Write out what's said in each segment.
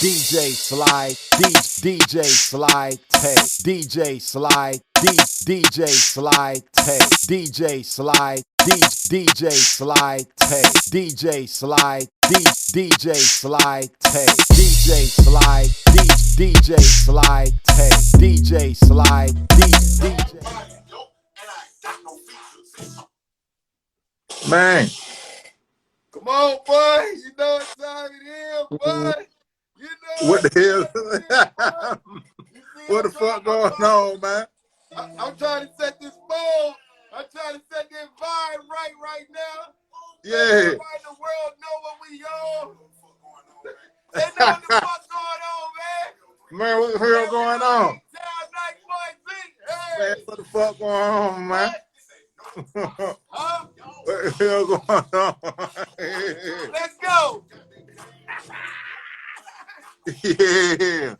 DJ Sly, DJ Sly Tay, DJ Sly, DJ Sly Tay, DJ Sly, DJ Sly Tay, DJ Sly, DJ Sly Tay, DJ Sly, DJ Sly Tay, DJ Sly, DJ. Man, Come on, boy. You know what time it is, boy. You know what the time hell? it is, boy. You see What the fuck going on, man? I'm trying to set this mode. I'm trying to set this vibe right now. Yeah. Everybody in the world know what we on. They know what the fuck going on, man. Man, what the hell going on? NikeBoyZeke. Man, Hey. what the fuck going on, man? Huh? What the hell going on? Let's go. Yeah.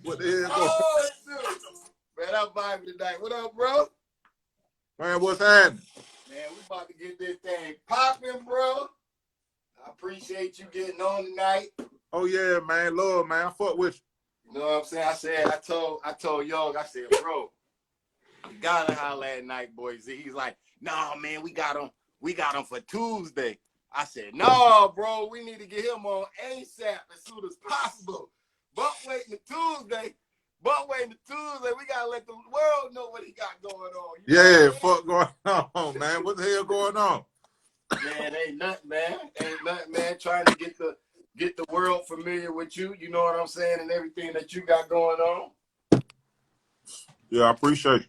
What the hell going on? Oh, dude. Man, I'm vibing tonight. What up, bro? Man, what's happening? Man, we about to get this thing popping, bro. I appreciate you getting on tonight. Oh yeah, man. Lord, man. I fuck with you. You know what I'm saying? I told Young, I said, bro, you gotta holler at NikeBoyZeke. He's like, nah, man, we got him for Tuesday. I said, no, bro, we need to get him on ASAP as soon as possible. But waiting to Tuesday. We gotta let the world know what he got going on. Yeah, fuck going on, man. What the hell going on? Man, ain't nothing, man. Trying to get the world familiar with you. You know what I'm saying, and everything that you got going on. Yeah, I appreciate you.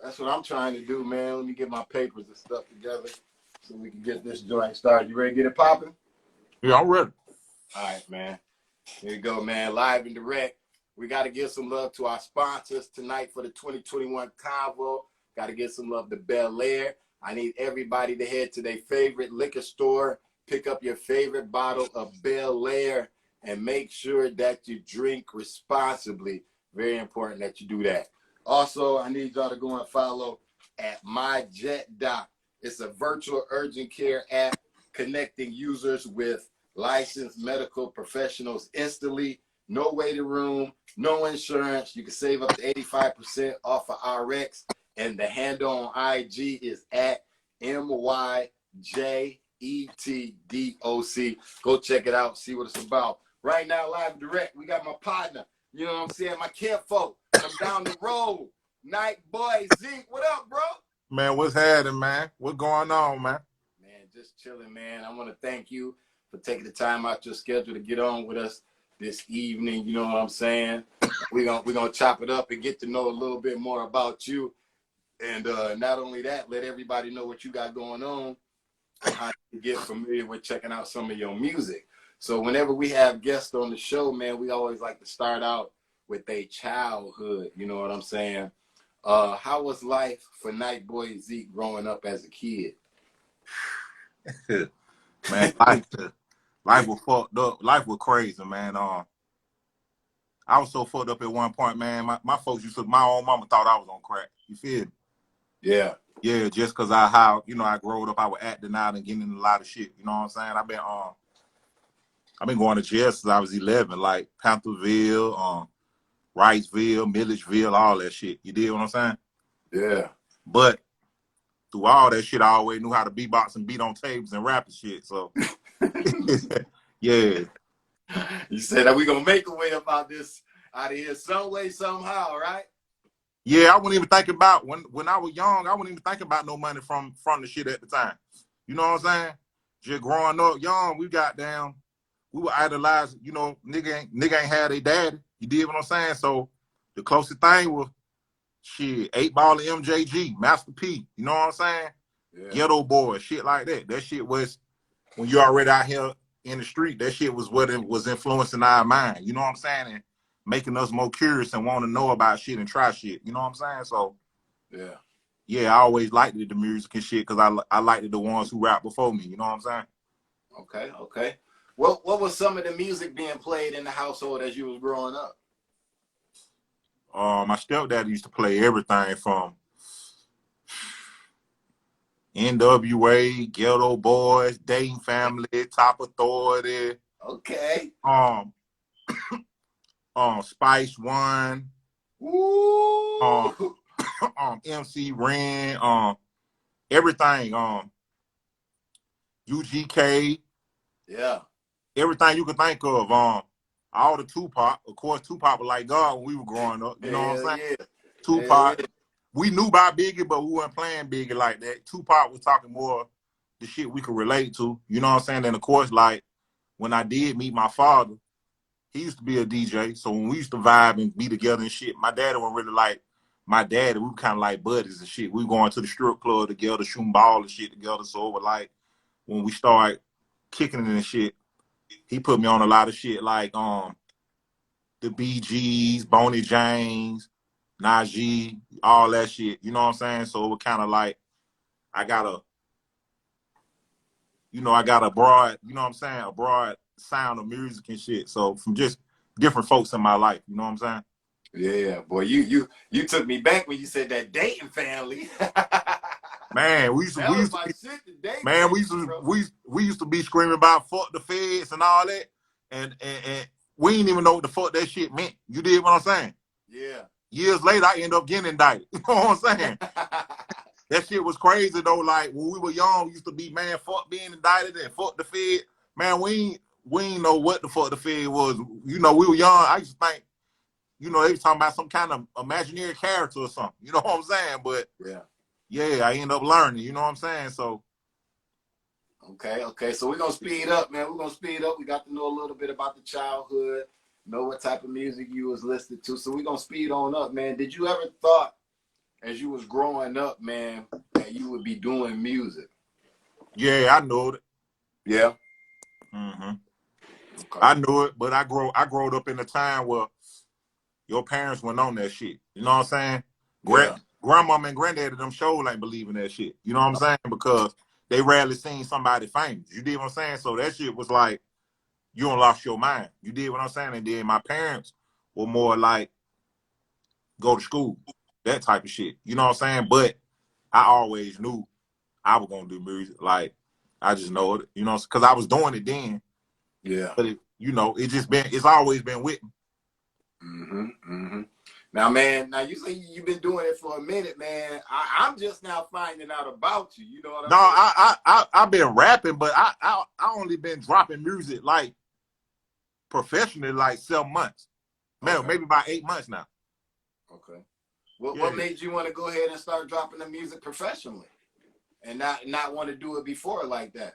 That's what I'm trying to do, man. Let me get my papers and stuff together so we can get this joint started. You ready to get it popping? Yeah, I'm ready. All right, man. Here you go, man. Live and direct. We got to give some love to our sponsors tonight for the 2021 Convo. Got to give some love to Bel Air. I need everybody to head to their favorite liquor store, pick up your favorite bottle of Bel Air, and make sure that you drink responsibly. Very important that you do that. Also, I need y'all to go and follow at MyJetDoc. It's a virtual urgent care app connecting users with licensed medical professionals instantly. No waiting room, no insurance. You can save up to 85% off of RX. And the handle on IG is at MyJetDoc. Go check it out, see what it's about. Right now, live direct, we got my partner, you know what I'm saying, my kinfolk from down the road, NikeBoyZeke. What up, bro? Man, what's happening, man? What's going on, man? Man, just chilling, man. I want to thank you for taking the time out your schedule to get on with us this evening. You know what I'm saying? We're gonna chop it up and get to know a little bit more about you. And not only that, let everybody know what you got going on and how you get familiar with checking out some of your music. So whenever we have guests on the show, man, we always like to start out with their childhood. You know what I'm saying? How was life for NikeBoyZeke growing up as a kid? Man, life was fucked up. Life was crazy, man. I was so fucked up at one point, man. My folks my own mama thought I was on crack. You feel me? Yeah. Yeah, just because I growed up, I was acting out and getting in a lot of shit. You know what I'm saying? I've been going to jail since I was 11, like Pantherville, Wrightsville, Milledgeville, all that shit. You did what I'm saying? Yeah. But through all that shit, I always knew how to beatbox and beat on tables and rap and shit. So, yeah. You said that we gonna make a way about this out of here some way, somehow, right? Yeah, I wasn't even thinking about when I was young. I wasn't even thinking about no money from the shit at the time. You know what I'm saying? Just growing up young, we were idolized. You know, nigga ain't had a daddy. You did what I'm saying? So the closest thing was shit, 8 Ball and MJG, Master P. You know what I'm saying? Yeah. Ghetto Boy, shit like that. That shit was when you already out here in the street. That shit was what it was influencing our mind. You know what I'm saying? And making us more curious and want to know about shit and try shit. You know what I'm saying? So, yeah, I always liked the music and shit because I liked the ones who rapped before me. You know what I'm saying? Okay. What was some of the music being played in the household as you was growing up? My stepdad used to play everything from NWA, Ghetto Boys, Dating Family, Top Authority. Okay. Spice One, Ooh. MC Ren, everything, UGK, Yeah. everything you could think of, all the Tupac. Of course, Tupac was like God when we were growing up. You know what I'm Hell saying? yeah. Hell Tupac. yeah. We knew about Biggie, but we weren't playing Biggie like that. Tupac was talking more the shit we could relate to. You know what I'm saying? And of course, like when I did meet my father, he used to be a DJ. So when we used to vibe and be together and shit, my daddy was really like my daddy. We were kind of like buddies and shit. We were going to the strip club together, shooting ball and shit together. So it was like when we started kicking it and shit, he put me on a lot of shit like the BGs, Boney James, Najee, all that shit. You know what I'm saying? So it was kind of like I got a, I got a broad, you know what I'm saying, a broad sound of music and shit. So from just different folks in my life, you know what I'm saying? Yeah, boy, you took me back when you said that Dayton family. Man, That was my shit, the Dayton man, family, bro. we used to be screaming about fuck the feds and all that, and we didn't even know what the fuck that shit meant. You did what I'm saying? Yeah. Years later, I end up getting indicted. You know what I'm saying? That shit was crazy though. Like when we were young, we used to be, man, fuck being indicted and fuck the Fed. Man, we ain't know what the fuck the Fed was. You know, we were young. I used to think, they was talking about some kind of imaginary character or something. You know what I'm saying? But yeah, I end up learning. You know what I'm saying? So okay. So we're gonna speed up, man. We're gonna speed up. We got to know a little bit about the childhood, know what type of music you was listening to. So we're gonna speed on up, man. Did you ever thought as you was growing up, man, that you would be doing music? yeah, I know it. Yeah. Mm-hmm. Okay. I knew it, but I growed up in a time where your parents went on that shit. You know what I'm saying? Yeah. Grandmama and granddaddy them shows ain't believing that shit. You know what I'm saying? Because they rarely seen somebody famous. You did what I'm saying? So that shit was like, you done lost your mind. You did what I'm saying? And then my parents were more like, go to school, that type of shit. You know what I'm saying? But I always knew I was gonna do music. Like, I just know it, because I was doing it then. Yeah. But it's always been with me. Now, man, you say you've been doing it for a minute, man. I'm just now finding out about you. You know what No, I mean? I've been rapping, but I only been dropping music like professionally like 7 months. Man, Okay. maybe about 8 months now. Okay. What made you want to go ahead and start dropping the music professionally and not want to do it before like that?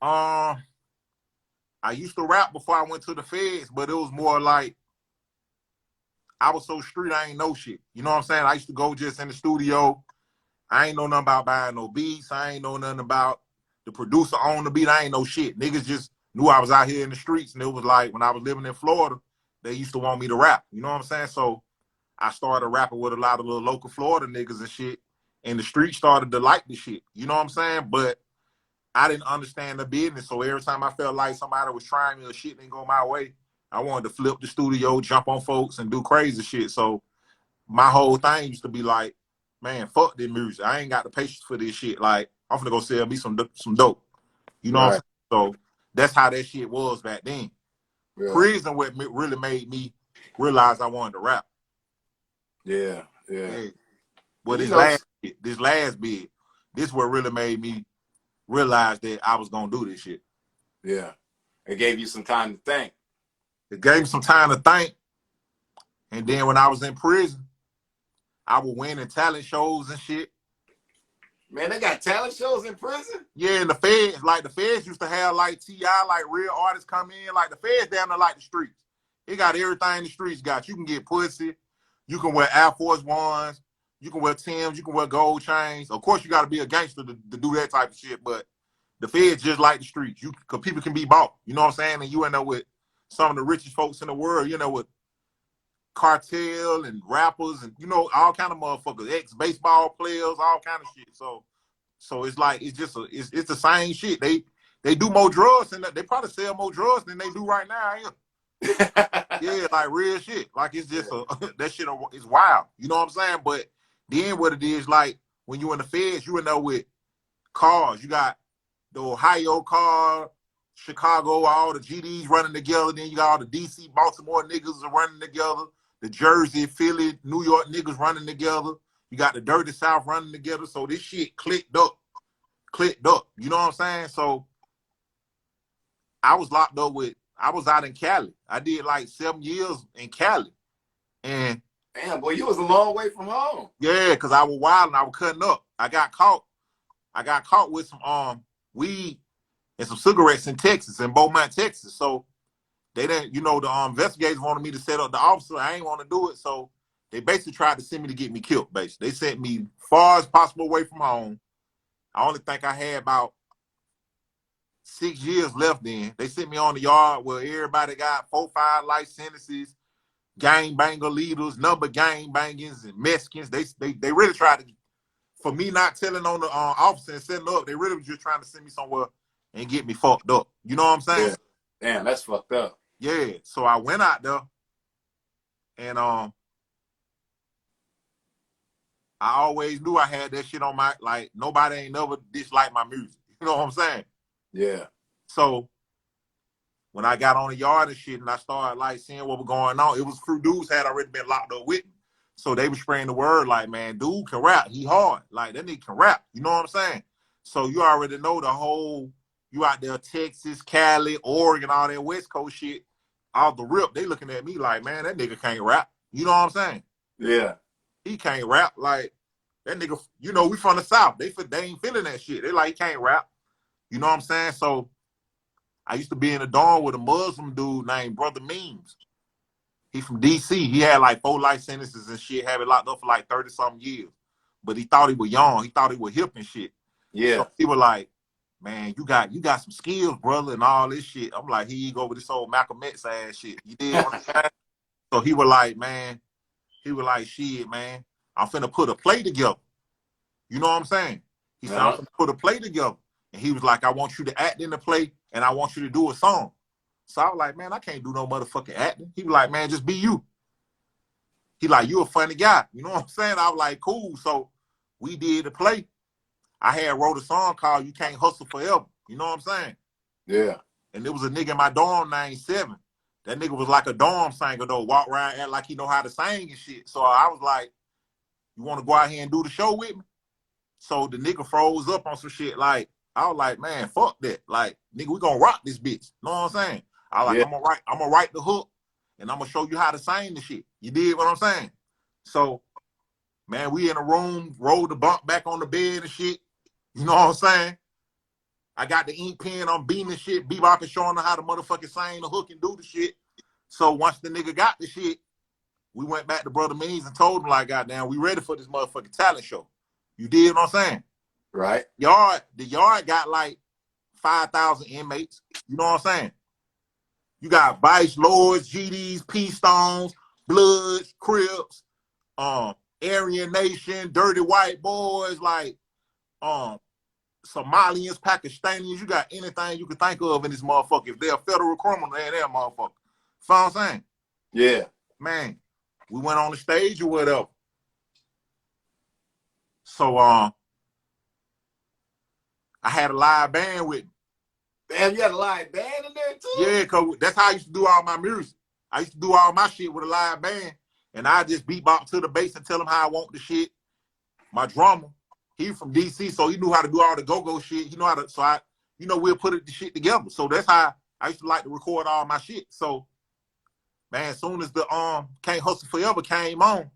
I used to rap before I went to the feds, but it was more like I was so street I ain't know shit. You know what I'm saying? I used to go just in the studio. I ain't know nothing about buying no beats. I ain't know nothing about the producer on the beat. I ain't know shit. Niggas just knew I was out here in the streets, and it was like when I was living in Florida, they used to want me to rap. You know what I'm saying? So I started rapping with a lot of little local Florida niggas and shit, and the street started to like the shit. You know what I'm saying? But I didn't understand the business, so every time I felt like somebody was trying me or shit didn't go my way, I wanted to flip the studio, jump on folks, and do crazy shit. So my whole thing used to be like, man, fuck this music. I ain't got the patience for this shit. Like, I'm finna go sell me some dope. You know what I'm saying? So that's how that shit was back then. Yeah. Prison what really made me realize I wanted to rap. Yeah. But this last bit, this what really made me realize that I was gonna do this shit. Yeah. It gave you some time to think. It gave me some time to think. And then when I was in prison, I would win in talent shows and shit. Man, they got talent shows in prison? Yeah, and the feds used to have like T.I., like real artists come in. Like the feds down there like the streets. It got everything the streets got. You can get pussy. You can wear Air Force Ones. You can wear Timbs. You can wear gold chains. Of course, you got to be a gangster to do that type of shit. But the feds just like the streets. Cause people can be bought. You know what I'm saying? And you end up with some of the richest folks in the world. With cartel and rappers and all kind of motherfuckers, ex-baseball players, all kind of shit. So it's like it's the same shit. They do more drugs and they probably sell more drugs than they do right now. Yeah, like real shit. Like it's just that shit is wild. You know what I'm saying? But then what it is, like when you in the feds, you end up with cars. You got the Ohio car, Chicago, all the GDs running together. Then you got all the DC, Baltimore niggas are running together. The Jersey, Philly, New York niggas running together. You got the Dirty South running together. So this shit clicked up. You know what I'm saying? So I was locked up I was out in Cali. I did like 7 years in Cali. And damn, boy, you was a long way from home. yeah, because I was wild and I was cutting up. I got caught with some weed and some cigarettes in Texas, in Beaumont, Texas. So they didn't, the investigators wanted me to set up the officer. I ain't want to do it. So they basically tried to send me to get me killed, basically. They sent me far as possible away from home. I only think I had about 6 years left then. They sent me on the yard where everybody got 4, 5 life sentences, gang banger leaders, number gang bangings, and Mexicans. They really tried to, for me not telling on the officer and setting up, they really was just trying to send me somewhere and get me fucked up. You know what I'm saying? Yeah. Damn, that's fucked up. Yeah. So I went out there and I always knew I had that shit on my, like, nobody ain't never disliked my music. You know what I'm saying? Yeah. So when I got on the yard and shit and I started like seeing what was going on, it was few dudes had already been locked up with me. So they were spreading the word like, man, dude can rap. He hard. Like, that nigga can rap. You know what I'm saying? So you already know the whole, you out there, Texas, Cali, Oregon, all that West Coast shit, off the rip, they looking at me like, man, that nigga can't rap. You know what I'm saying? Yeah. He can't rap. Like, that nigga, we from the South. They ain't feeling that shit. They like, he can't rap. You know what I'm saying? So I used to be in a dorm with a Muslim dude named Brother Memes. He from DC. He had like 4 life sentences and shit, had it locked up for like 30-something years. But he thought he was young. He thought he was hip and shit. Yeah. So he was like, man, you got some skills, brother, and all this shit. I'm like, here you go with this old Malcolm X ass shit. You did what I'm saying? So he was like, man, shit, man, I'm finna put a play together. You know what I'm saying? He said, I'm finna put a play together. And he was like, I want you to act in the play and I want you to do a song. So I was like, man, I can't do no motherfucking acting. He was like, man, just be you. He like, you a funny guy. You know what I'm saying? I was like, cool. So we did the play. I had wrote a song called You Can't Hustle Forever. You know what I'm saying? Yeah. And there was a nigga in my dorm named Seven. That nigga was like a dorm singer though, walk around act like he know how to sing and shit. So I was like, you want to go out here and do the show with me? So the nigga froze up on some shit. Like, I was like, man, fuck that. Like, nigga, we gonna rock this bitch. You know what I'm saying? I was like, yeah. I'm gonna write the hook and I'm gonna show you how to sing the shit. You did what I'm saying? So, man, we in a room, rolled the bunk back on the bed and shit. You know what I'm saying? I got the ink pen, I'm beating shit, Bebop and showing her how to motherfucking sing the hook and do the shit. So once the nigga got the shit, we went back to Brother Means and told him, like, goddamn, we ready for this motherfucking talent show. You did what I'm saying? Right. The yard got like 5,000 inmates. You know what I'm saying? You got Vice Lords, GDs, P-Stones, Bloods, Crips, Aryan Nation, Dirty White Boys, like Somalians, Pakistanis. You got anything you can think of in this motherfucker. If they're a federal criminal, they're that motherfucker. You know what I'm saying? Yeah. Man, we went on the stage or whatever. So I had a live band with me. Damn, you had a live band in there too? Yeah, because that's how I used to do all my music. I used to do all my shit with a live band, and I just beatbox to the bass and tell him how I want the shit. My drummer, he from DC, so he knew how to do all the go-go shit. He know how to, so we'll put the shit together. So that's how I used to like to record all my shit. So, man, as soon as the Can't Hustle Forever came on,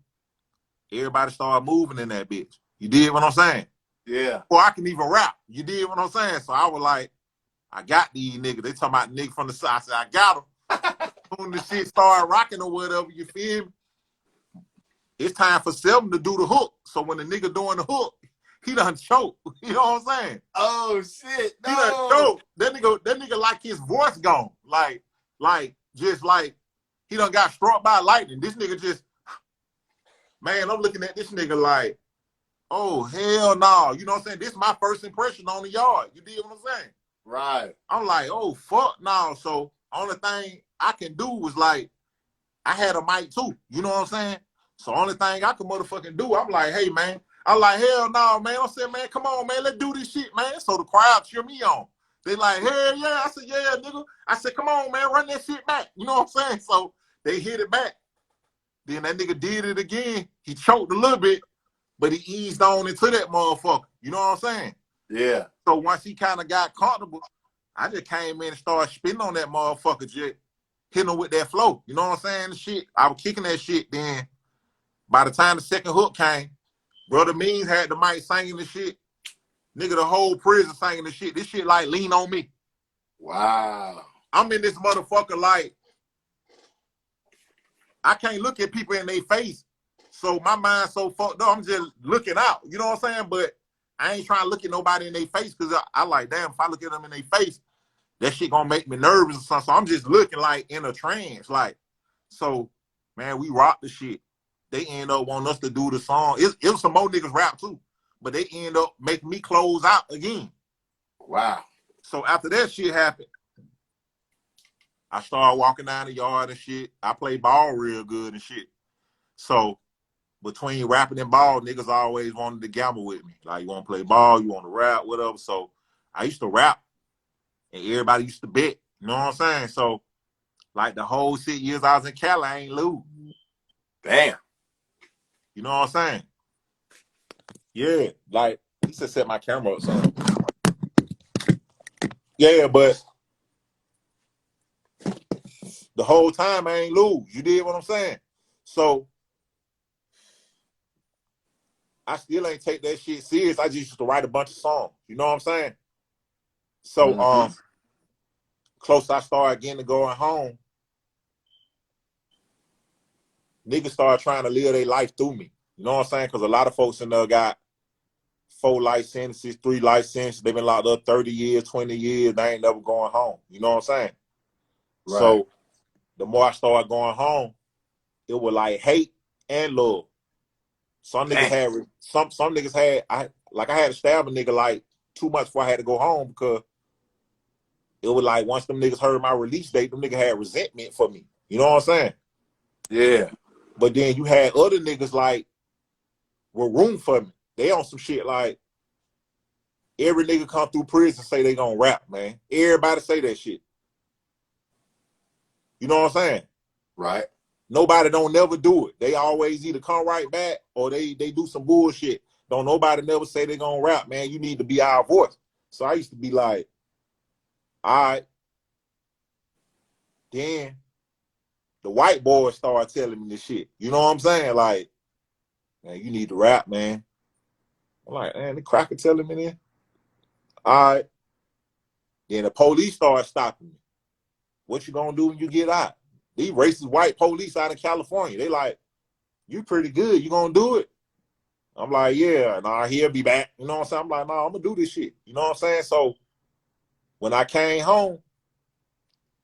everybody started moving in that bitch. You did what I'm saying? Yeah. Or I can even rap. You did what I'm saying? So I was like, I got these niggas. They talking about niggas from the South. I said, I got them. When the shit started rocking or whatever, you feel me? It's time for Seven to do the hook. So when the nigga doing the hook, he done choke. You know what I'm saying? Oh shit. No. He done choke. That nigga like his voice gone. Like just like he done got struck by lightning. This nigga just, man, I'm looking at this nigga like, oh hell no. You know what I'm saying? This is my first impression on the yard. You did what I'm saying? Right. I'm like, oh fuck no. So only thing I can do was like, I had a mic too. You know what I'm saying? So only thing I could motherfucking do, I'm like, hey man. I'm like, hell no, man. I said, man, come on, man, let's do this shit, man. So the crowd cheer me on. They like, hell yeah. I said, yeah, nigga. I said, come on, man, run that shit back. You know what I'm saying? So they hit it back. Then that nigga did it again. He choked a little bit, but he eased on into that motherfucker. You know what I'm saying? Yeah. So once he kind of got comfortable, I just came in and started spinning on that motherfucker, just hitting him with that flow. You know what I'm saying? The shit. I was kicking that shit. Then by the time the second hook came, Brother Means had the mic singing the shit. Nigga, the whole prison singing the shit. This shit like Lean on Me. Wow. I'm in this motherfucker like, I can't look at people in their face. So my mind's so fucked up, I'm just looking out. You know what I'm saying? But I ain't trying to look at nobody in their face because I like, damn, if I look at them in their face, that shit gonna make me nervous or something. So I'm just looking like in a trance. Like, so, man, we rock the shit. They end up wanting us to do the song. It was some more niggas rap too, but they end up making me close out again. Wow. So after that shit happened, I started walking down the yard and shit. I play ball real good and shit. So between rapping and ball, niggas always wanted to gamble with me. Like, you want to play ball, you want to rap, whatever. So I used to rap, and everybody used to bet. You know what I'm saying? So, like, the whole 6 years I was in Cali, I ain't lose. Damn. You know what I'm saying? Yeah, like, he said set my camera up, son. Yeah, but the whole time I ain't lose. You did what I'm saying? So I still ain't take that shit serious. I just used to write a bunch of songs. You know what I'm saying? So close I started getting to going home, niggas started trying to live their life through me. You know what I'm saying? Because a lot of folks in there got 4 life sentences, 3 life sentences. They've been locked up 30 years, 20 years. They ain't never going home. You know what I'm saying? Right. So the more I started going home, it was like hate and love. Some niggas had some niggas had I had to stab a nigga like 2 months before I had to go home because it was like once them niggas heard my release date, them niggas had resentment for me. You know what I'm saying? Yeah. But then you had other niggas like with room for me. They on some shit like every nigga come through prison say they gonna rap, man. Everybody say that shit. You know what I'm saying? Right. Nobody don't never do it. They always either come right back or they do some bullshit. Don't nobody never say they gonna rap, man. You need to be our voice. So I used to be like, all right. Then the white boys started telling me this shit. You know what I'm saying? Like, man, you need to rap, man. I'm like, man, the cracker telling me this. All right. Then the police started stopping me. What you gonna do when you get out? These racist white police out of California, they like, you pretty good. You gonna do it? I'm like, yeah, nah, he'll be back. You know what I'm saying? I'm like, nah, I'm gonna do this shit. You know what I'm saying? So when I came home,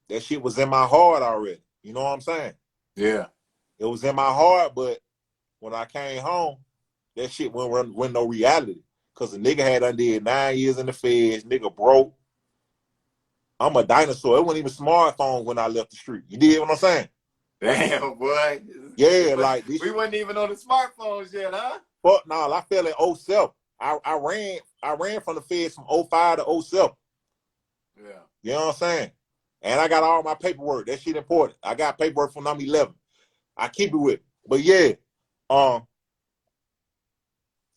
that shit was in my heart already. You know what I'm saying? Yeah. It was in my heart, but when I came home, that shit went no reality. Cause the nigga had undid 9 years in the feds, nigga broke. I'm a dinosaur. It wasn't even smartphones when I left the street. You did what I'm saying? Damn, boy. Yeah, like this. We wasn't even on the smartphones yet, huh? Fuck no, I fell in 07. I ran from the feds from 05 to 07. Yeah. You know what I'm saying? And I got all my paperwork. That shit important. I got paperwork from I'm 11. I keep it with me. But yeah, wasn't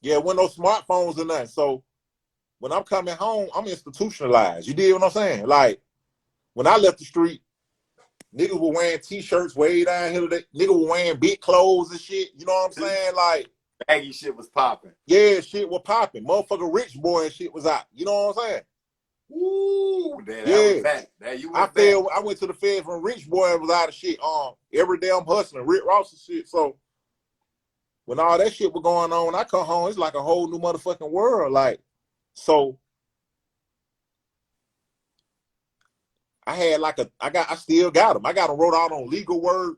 no smartphones or nothing. So when I'm coming home, I'm institutionalized. You did what I'm saying? Like, when I left the street, niggas were wearing t-shirts way down here today. Niggas were wearing big clothes and shit. You know what I'm saying? Like, baggy shit was popping. Yeah, shit was popping. Motherfucker rich boy and shit was out. You know what I'm saying? Ooh, that was back. That you went back. I went to the Fed from rich boy and was out of shit. Every day I'm hustling, Rick Ross and shit. So when all that shit was going on, when I come home, it's like a whole new motherfucking world. Like, so I had I still got them. I got them wrote out on legal word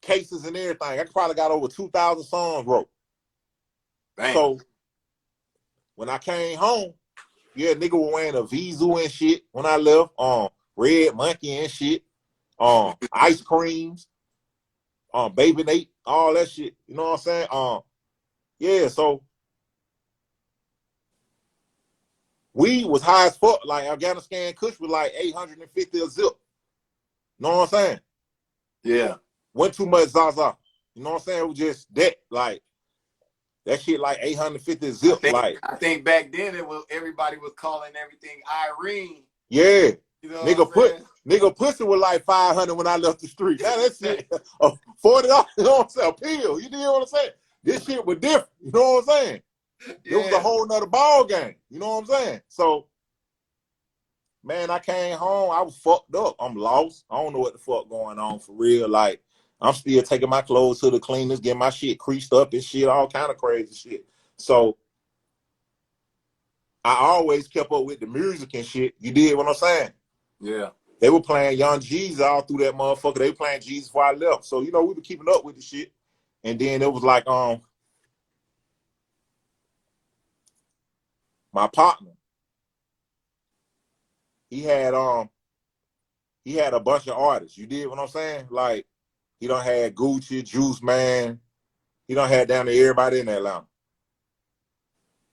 cases and everything. I probably got over 2,000 songs wrote. Damn. So when I came home, yeah, nigga was wearing a Vizu and shit when I left. Red Monkey and shit. Ice creams. Baby Nate, all that shit. You know what I'm saying? Yeah, so Weed was high as fuck. Like Afghanistan Kush was like 850 a zip. Know what I'm saying? Yeah. Wasn't too much Zaza. You know what I'm saying? It was just that, like, that shit like 850 a zip. I think back then everybody was calling everything Irene. Yeah. You know Nigga pussy was like 500 when I left the street. Now that shit, $40, you know what I'm saying? A pill. You know what I'm saying? This shit was different. You know what I'm saying? It was a whole nother ball game. You know what I'm saying? So, man, I came home. I was fucked up. I'm lost. I don't know what the fuck going on for real. Like, I'm still taking my clothes to the cleaners, getting my shit creased up and shit, all kind of crazy shit. So, I always kept up with the music and shit. You did what I'm saying? Yeah. They were playing Young Jeezy all through that motherfucker. They were playing Jeezy before I left. So, you know, we were keeping up with the shit. And then it was like, my partner, he had a bunch of artists. You did what I'm saying? Like, he done had Gucci, Juice Man. He done had down to everybody in Atlanta.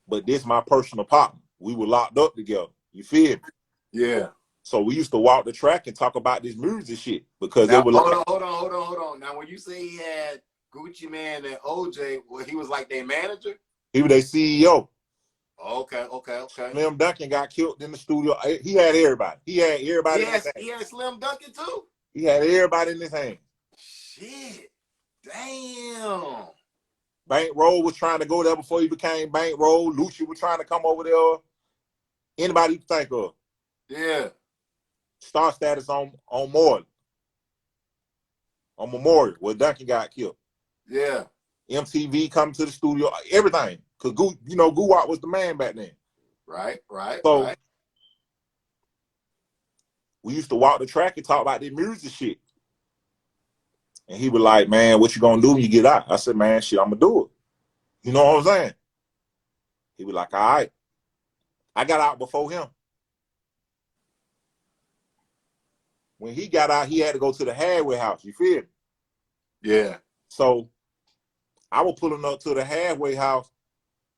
But this my personal partner. We were locked up together. You feel me? Yeah. So we used to walk the track and talk about this music shit because now, they were hold on. Now, when you say he had Gucci Man and OJ, well, he was like their manager? He was their CEO. Okay. Slim Duncan got killed in the studio. He had everybody. He had everybody in his hand. He had Slim Duncan too? He had everybody in his hand. Shit. Damn. Bankroll was trying to go there before he became Bankroll. Lucci was trying to come over there. Anybody you can think of. Yeah. Star status on Memorial. On Memorial, where Duncan got killed. Yeah. MTV coming to the studio, everything. Because Guwap was the man back then. Right. So we used to walk the track and talk about this music shit. And he was like, man, what you gonna do when you get out? I said, man, shit, I'm gonna do it. You know what I'm saying? He was like, all right. I got out before him. When he got out, he had to go to the halfway house. You feel me? Yeah. So I was pulling up to the halfway house,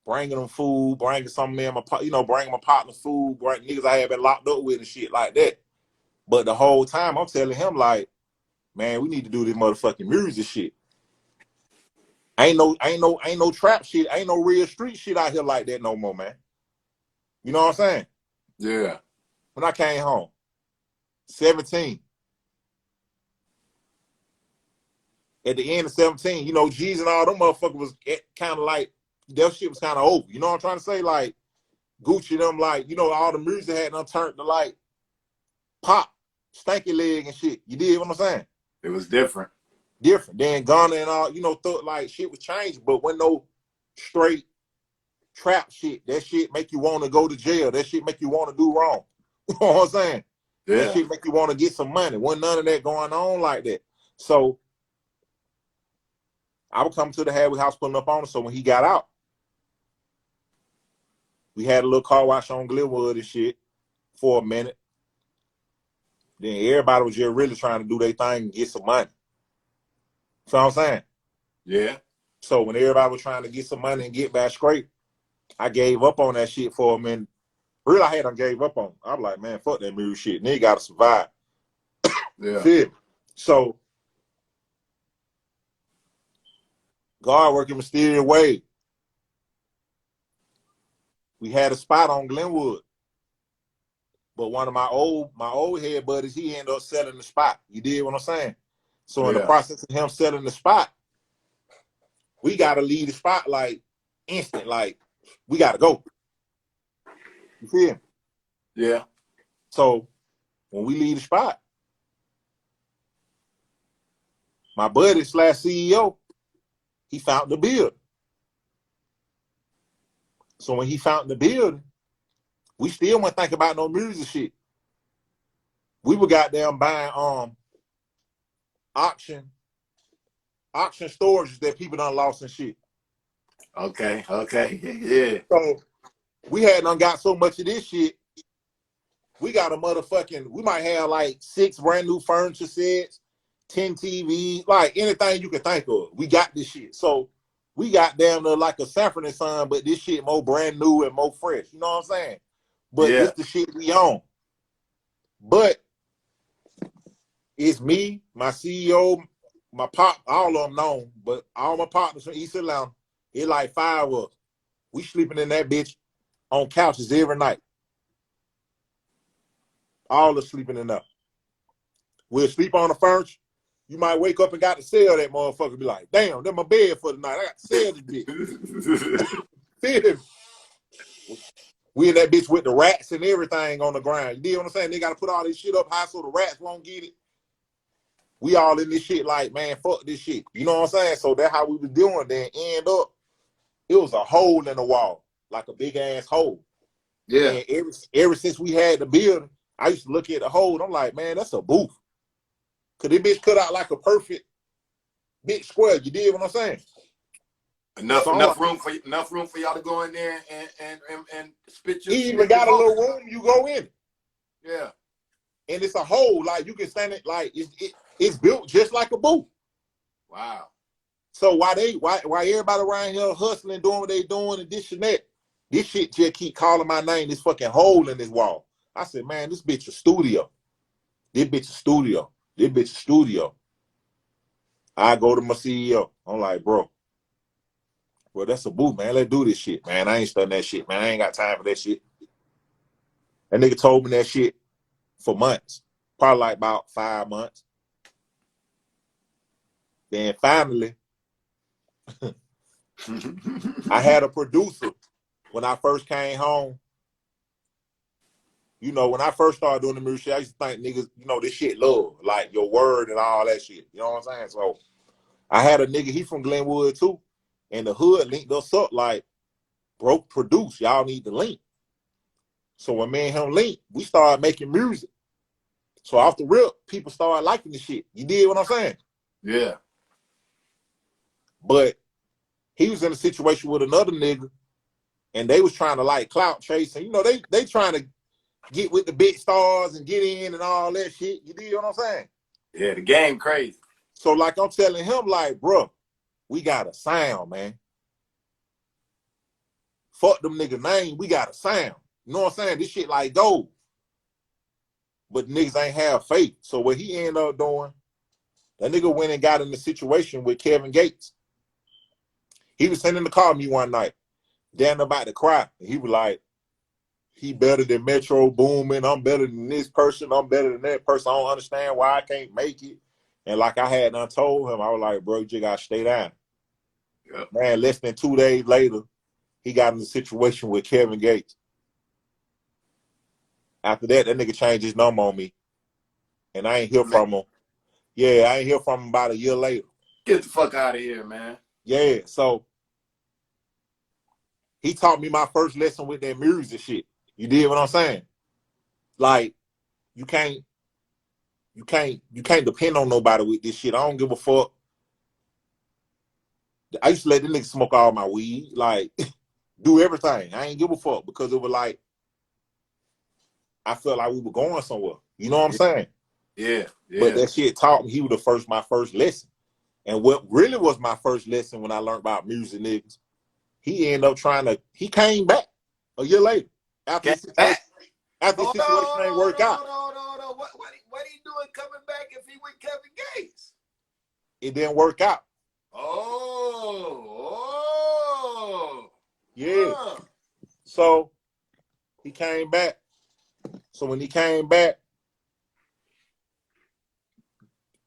bringing them food, bringing some of them, bringing my partner food, bringing niggas I had been locked up with and shit like that. But the whole time I'm telling him like, man, we need to do this motherfucking music shit. Ain't no trap shit, ain't no real street shit out here like that no more, man. You know what I'm saying? Yeah. When I came home, 17. At the end of 17, G's and all them motherfuckers was kind of like, that shit was kind of over. You know what I'm trying to say? Like, Gucci them, like, all the music had them turned to like pop, stanky leg and shit. You did what I'm saying? It was different. Then Ghana and all, thought like shit was changed, but when no straight trap shit, that shit make you want to go to jail. That shit make you want to do wrong. You know what I'm saying? Yeah. That shit make you want to get some money. Wasn't none of that going on like that. So I would come to the halfway house pulling up on him. So when he got out, we had a little car wash on Glenwood and shit for a minute. Then everybody was just really trying to do their thing and get some money. You know what I'm saying? Yeah. So when everybody was trying to get some money and get back straight, I gave up on that shit for a minute. Really, I had gave up on. I'm like, man, fuck that music shit. Nigga gotta survive. Yeah. Shit. So God working mysterious way. We had a spot on Glenwood. But one of my old head buddies, he ended up selling the spot. You did what I'm saying? So in the process of him selling the spot, we gotta leave the spot like instant, like we gotta go. You feel me? Yeah. So when we leave the spot, my buddy / CEO, he found the building. So when he found the building, we still weren't thinking about no music shit. We were goddamn buying auction storages that people done lost and shit. Okay. Yeah. So we had done got so much of this shit. We got we might have like 6 brand new furniture sets, 10 TVs, like anything you can think of. We got this shit. So we got down to like a Sanford and Son, but this shit more brand new and more fresh. You know what I'm saying? but this the shit we on. But it's me, my CEO, my pop, all of them known, but all my partners from East Atlanta, it like 5 of us. We sleeping in that bitch on couches every night. All are sleeping in there. We'll sleep on the furniture. You might wake up and got to sell that motherfucker. Be like, damn, that's my bed for the night. I got to sell this bitch. Feel me? We in that bitch with the rats and everything on the ground. You know what I'm saying? They got to put all this shit up high so the rats won't get it. We all in this shit like, man, fuck this shit. You know what I'm saying? So that's how we was doing. Then end up, it was a hole in the wall, like a big ass hole. Yeah. And ever since we had the building, I used to look at the hole. I'm like, man, that's a booth. Cause this bitch cut out like a perfect big square. You did what I'm saying? Enough room for y'all to go in there and spit your. He even got a little room you go in. Yeah. And it's a hole, like you can stand it, like it's built just like a booth. Wow. So why everybody around here hustling, doing what they doing and this and that, this shit just keep calling my name, this fucking hole in this wall. I said, man, this bitch a studio. This bitch a studio. This bitch a studio. I go to my CEO. I'm like, bro, that's a booth, man. Let's do this shit, man. I ain't studying that shit, man. I ain't got time for that shit. That nigga told me that shit for months. Probably like about 5 months. Then finally, I had a producer when I first came home. You know, when I first started doing the music shit, I used to think niggas, you know, this shit love, like your word and all that shit. You know what I'm saying? So I had a nigga, he from Glenwood too, and the hood linked us up like, bro, produce, y'all need the link. So when me and him linked, we started making music. So off the rip, people started liking the shit. You did what I'm saying? Yeah. But he was in a situation with another nigga, and they was trying to like clout chase, and you know, they trying to get with the big stars and get in and all that shit. You did what I'm saying? Yeah, the game crazy. So like I'm telling him, like, bro, we got a sound, man. Fuck them nigga name, we got a sound. You know what I'm saying? This shit like gold. But niggas ain't have faith. So what he ended up doing, that nigga went and got in the situation with Kevin Gates. He was sitting in the car with me one night, damn about to cry. And he was like, he better than Metro Boomin. I'm better than this person. I'm better than that person. I don't understand why I can't make it. And like I had done told him, I was like, bro, you just gotta stay down. Yep. Man, less than 2 days later, he got in the situation with Kevin Gates. After that nigga changed his number on me. And I ain't hear from him. Yeah, I ain't hear from him about a year later. Get the fuck out of here, man. Yeah, so he taught me my first lesson with that music shit. You did what I'm saying? Like, you can't depend on nobody with this shit. I don't give a fuck. I used to let the niggas smoke all my weed, like do everything. I ain't give a fuck because it was like I felt like we were going somewhere. You know what I'm saying? Yeah, yeah. But that shit taught me. He was my first lesson. And what really was my first lesson when I learned about music niggas, he ended up he came back a year later. After this situation ain't work out. Hold on. What he doing coming back if he with Kevin Gates? It didn't work out. Yeah. So he came back. So when he came back,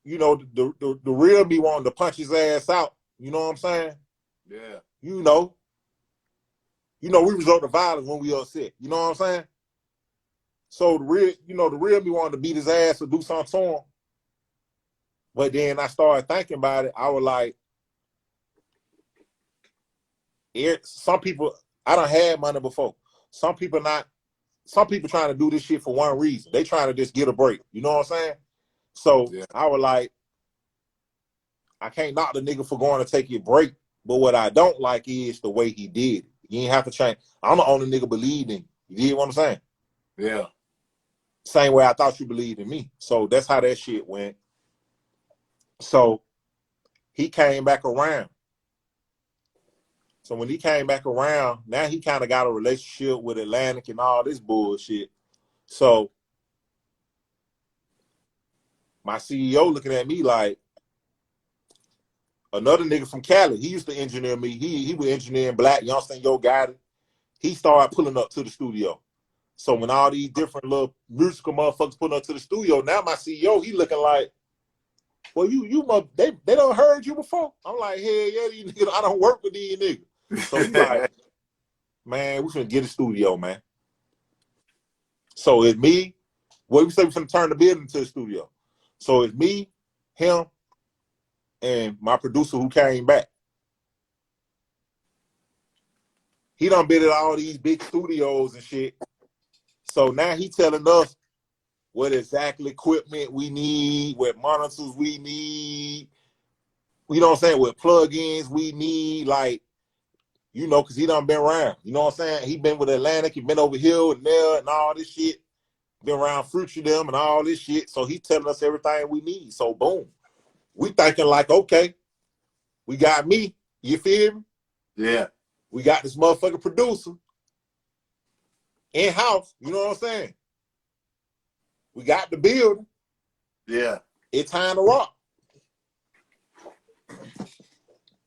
you know, the real me wanted to punch his ass out. You know what I'm saying? Yeah. You know, we resort to violence when we upset. You know what I'm saying? So the real me wanted to beat his ass or do something to him. But then I started thinking about it. I was like, some people, I done had money before. Some people trying to do this shit for one reason. They trying to just get a break. You know what I'm saying? So yeah. I was like, I can't knock the nigga for going to take a break. But what I don't like is the way he did it. You ain't have to change. I'm the only nigga believed in you. You get what I'm saying? Yeah. Same way I thought you believed in me. So that's how that shit went. So he came back around. So when he came back around, now he kind of got a relationship with Atlantic and all this bullshit. So my CEO looking at me like, another nigga from Cali, he used to engineer me. He was engineering Black, Youngster, Yo Got It. He started pulling up to the studio. So when all these different little musical motherfuckers pulling up to the studio, now my CEO, he looking like, well, they don't heard you before. I'm like, hell yeah, these niggas, I don't work with these niggas. So he like, man, we finna get a studio, man. So it's me. Well, we say we finna turn the building to the studio. So it's me, him, and my producer who came back. He done been at all these big studios and shit. So now he telling us what exactly equipment we need, what monitors we need, you know what I'm saying, what plugins we need, like, you know, because he done been around. You know what I'm saying? He been with Atlantic, he been over here and there and all this shit. Been around Future them and all this shit. So he telling us everything we need. So boom. We thinking like, okay, we got me. You feel me? Yeah. We got this motherfucking producer in-house. You know what I'm saying? We got the building. Yeah. It's time to rock.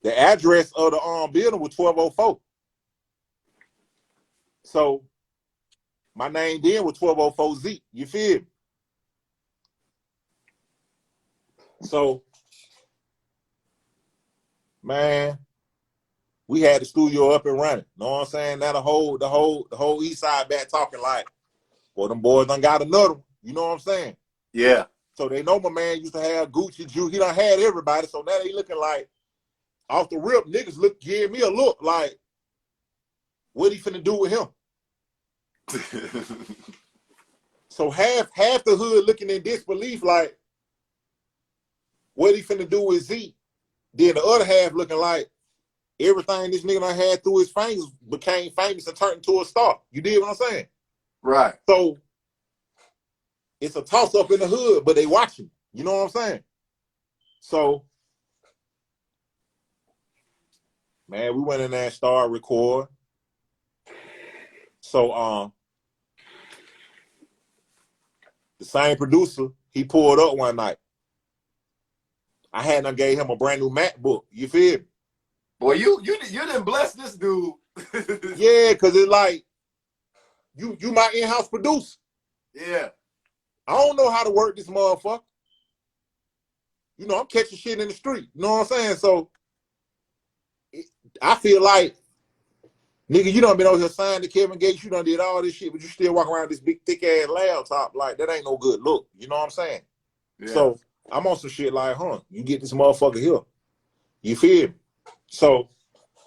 The address of the building was 1204. So my name then was 1204Zeke. You feel me? So, man, we had the studio up and running. Know what I'm saying? Now the whole East Side back talking like, well, them boys done got another one. You know what I'm saying? Yeah. So they know my man used to have Gucci, Jew. He done had everybody. So now they looking like, off the rip, niggas give me a look like, what he finna do with him? So half the hood looking in disbelief like, what he finna do with Z? Then the other half looking like, everything this nigga done had through his fingers became famous and turned into a star. You did what I'm saying? Right. So it's a toss up in the hood, but they watching. You know what I'm saying? So, man, we went in there and started recording. So the same producer, he pulled up one night. I hadn't gave him a brand new MacBook. You feel me? Boy, you didn't bless this dude. Yeah, because it's like, you my in-house producer. Yeah. I don't know how to work this motherfucker. You know, I'm catching shit in the street. You know what I'm saying? So I feel like, nigga, you done been over here signed to Kevin Gates. You done did all this shit, but you still walking around with this big, thick-ass laptop. Like, that ain't no good look. You know what I'm saying? Yeah. So I'm on some shit like, you get this motherfucker here. You feel me? So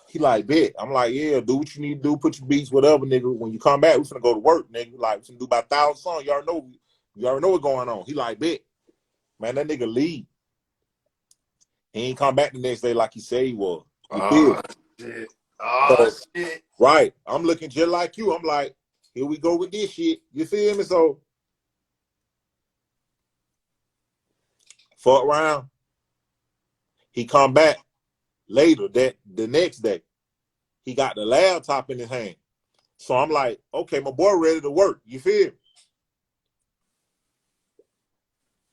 he like, bet. I'm like, yeah, do what you need to do. Put your beats, whatever, nigga. When you come back, we finna go to work, nigga. Like, we finna do about 1,000 songs. You already know what's going on. He like, bet. Man, that nigga leave. He ain't come back the next day like he said he was. You feel me? Shit. Oh, so, shit. Right. I'm looking just like you. I'm like, here we go with this shit. You feel me? So, fuck around. He come back later, the next day. He got the laptop in his hand. So I'm like, okay, my boy ready to work. You feel me?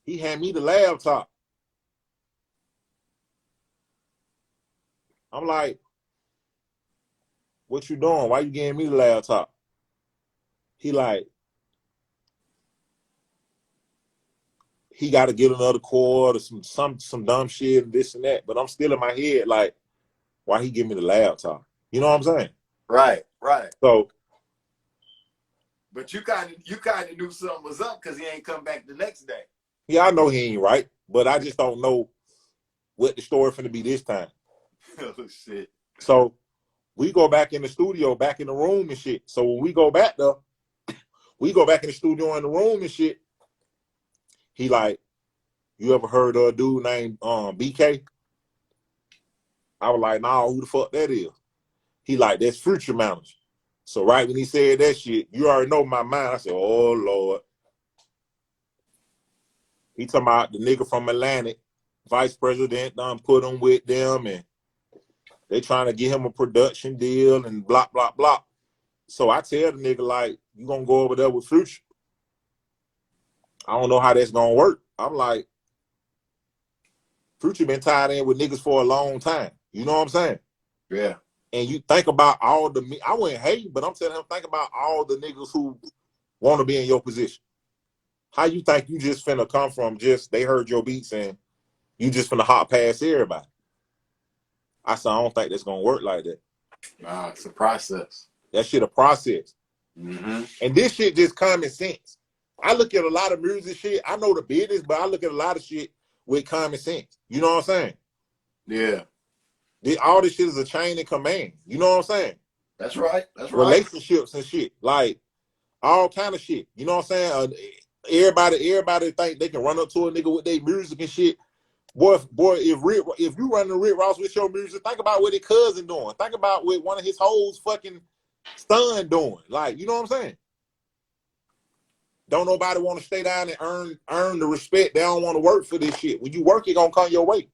He hand me the laptop. I'm like, what you doing? Why you giving me the laptop? He like, he got to get another cord or some dumb shit and this and that. But I'm still in my head like, why he give me the laptop? You know what I'm saying? Right, right. So, but you kind of knew something was up because he ain't come back the next day. Yeah, I know he ain't right, but I just don't know what the story finna be this time. Oh shit. So we go back in the studio, back in the room and shit. So when we go back though, we go back in the studio in the room and shit. He like, you ever heard of a dude named BK? I was like, nah, who the fuck that is? He like, that's Future Manager. So right when he said that shit, you already know my mind. I said, oh Lord. He talking about the nigga from Atlantic, vice president, done put him with them, and They trying to get him a production deal and blah, blah, blah. So I tell the nigga, like, you gonna go over there with Future. I don't know how that's gonna work. I'm like, Future been tied in with niggas for a long time. You know what I'm saying? Yeah. And you think about all the, I wouldn't hate, but I'm telling him, think about all the niggas who want to be in your position. How you think you just finna come from just, they heard your beats and you just finna hop past everybody? I said, I don't think that's gonna work like that. Nah, it's a process. That shit a process. Mm-hmm. And this shit just common sense. I look at a lot of music shit. I know the business, but I look at a lot of shit with common sense. You know what I'm saying? Yeah. All this shit is a chain of command. You know what I'm saying? That's right. That's right. Relationships and shit. Like, all kind of shit. You know what I'm saying? Everybody think they can run up to a nigga with their music and shit. Boy, if you run the Rick Ross with your music, think about what his cousin doing. Think about what one of his hoes fucking son doing. Like, you know what I'm saying? Don't nobody want to stay down and earn the respect. They don't want to work for this shit. When you work, it gonna come your way.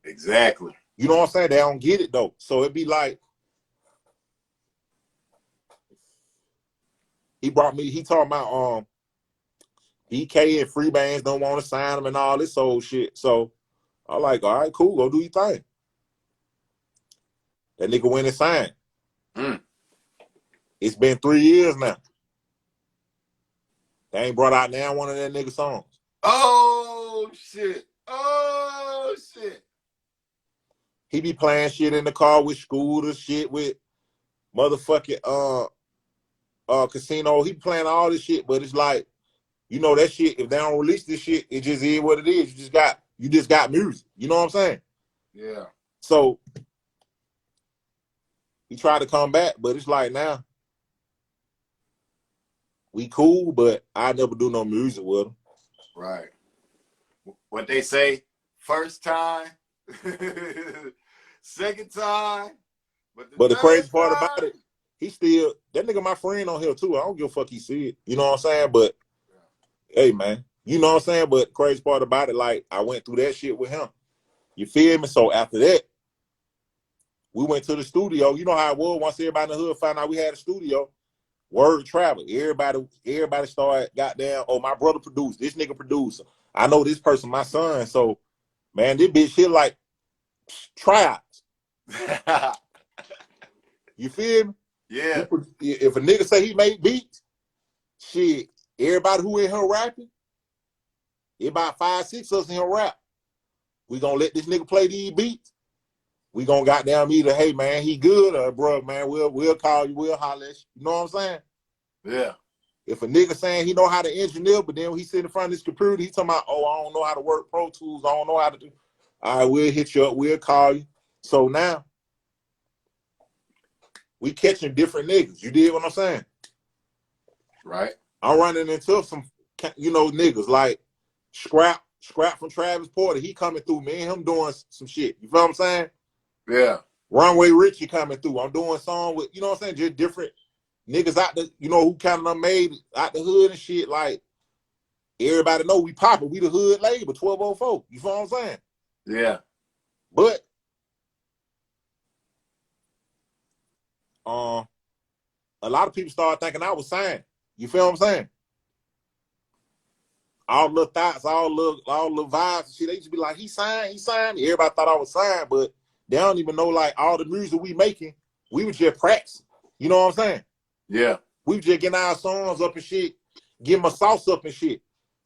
Exactly. You know what I'm saying? They don't get it though. So it'd be like, he talking about BK and free bands don't want to sign him and all this old shit. So I'm like, all right, cool, go do your thing. That nigga went and signed. It's been 3 years now. They ain't brought out now one of that nigga songs. Oh shit. Oh shit. He be playing shit in the car with scooters, shit with motherfucking casino. He be playing all this shit, but it's like, you know, that shit, if they don't release this shit, it just is what it is. You just got music. You know what I'm saying? Yeah. So he tried to come back, but it's like, now we cool, but I never do no music with him. Right. What they say, first time, second time, but the crazy part about it, he still, that nigga my friend on here too. I don't give a fuck he see it. You know what I'm saying? But hey, man, you know what I'm saying? But crazy part about it, like, I went through that shit with him. You feel me? So after that, we went to the studio. You know how it was. Once everybody in the hood found out we had a studio, word travel. Everybody started, goddamn, oh, my brother produced, this nigga producer. I know this person, my son. So, man, this bitch shit like tryouts. You feel me? Yeah. If a nigga say he made beats, shit, everybody who in here rapping, it about 5, 6 of us in here rap. We gonna let this nigga play these beats. We gonna goddamn either, hey man, he good, or bro, man, we'll call you, we'll holler at you. You know what I'm saying? Yeah. If a nigga saying he know how to engineer, but then when he sit in front of this computer, he talking about, oh, I don't know how to work Pro Tools, I don't know how to do. All right, we'll hit you up, we'll call you. So now we catching different niggas. You did what I'm saying? Right. I'm running into some, you know, niggas like Scrap from Travis Porter. He coming through. Me and him doing some shit. You feel what I'm saying? Yeah. Runway Richie coming through. I'm doing song with, you know what I'm saying, just different niggas out the, you know, who kind of done made out the hood and shit. Like, everybody know we poppin'. We the hood label, 1204. You feel what I'm saying? Yeah. But a lot of people started thinking I was signed. You feel what I'm saying? All the thoughts, all the vibes and shit, they just be like, he signed. Everybody thought I was signed, but they don't even know, like, all the music we making, we was just practicing. You know what I'm saying? Yeah. We was just getting our songs up and shit, getting my sauce up and shit.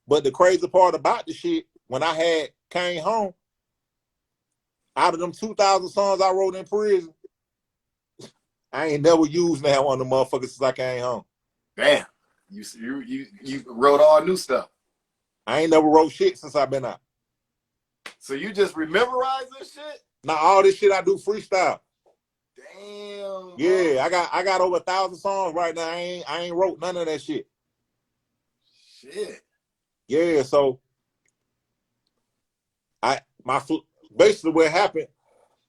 But the crazy part about the shit, when I came home, out of them 2,000 songs I wrote in prison, I ain't never used that one of them motherfuckers since I came home. Damn. You wrote all new stuff. I ain't never wrote shit since I've been out. So you just memorizing shit? Now all this shit I do freestyle. Damn. Yeah, I got over 1,000 songs right now. I ain't wrote none of that shit. Shit. Yeah, so basically what happened,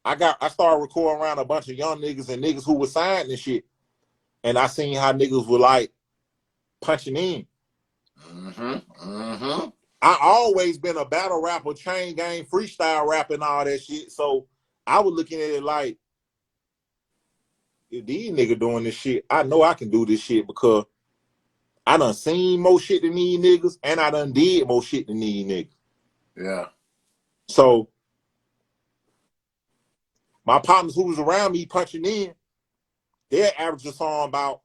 I started recording around a bunch of young niggas and niggas who were signed and shit. And I seen how niggas were like punching in. I always been a battle rapper, chain gang, freestyle rap and all that shit. So I was looking at it like, if these niggas doing this shit, I know I can do this shit because I done seen more shit than these niggas, and I done did more shit than these niggas. Yeah. So my partners who was around me punching in, they're average a song about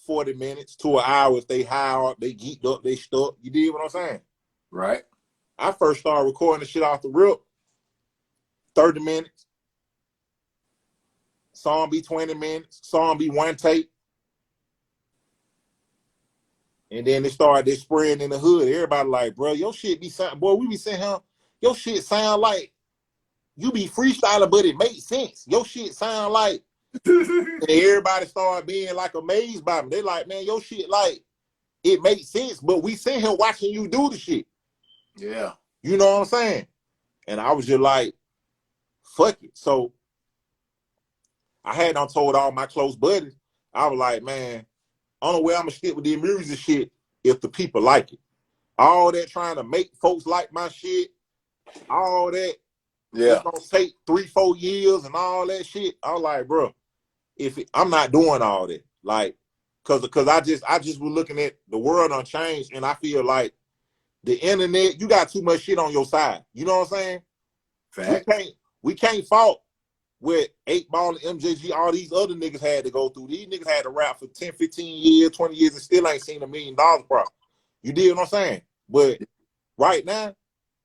40 minutes to an hour if they high up, they geeked up, they stuck. You did what I'm saying? Right. I first started recording the shit off the rip, 30 minutes. Song be 20 minutes. Song be one take. And then they started spreading in the hood. Everybody like, bro, your shit be sound, boy, we be saying, your shit sound like you be freestyling, but it makes sense. Your shit sound like, and everybody started being like amazed by me. They like, man, your shit like, it makes sense, but we sitting here watching you do the shit. Yeah. You know what I'm saying? And I was just like, fuck it. So I had done told all my close buddies, I was like, man, only way I'm gonna stick with the music shit if the people like it. All that trying to make folks like my shit, all that, Yeah. it's gonna take 3-4 years and all that shit. I was like, bro, I'm not doing all that. Like, cause I just was looking at the world unchanged, and I feel like the internet, you got too much shit on your side. You know what I'm saying? Fact. We can't fault what 8 Ball and MJG, all these other niggas had to go through. These niggas had to rap for 10, 15 years, 20 years, and still ain't seen $1 million profit. You did what I'm saying? But right now,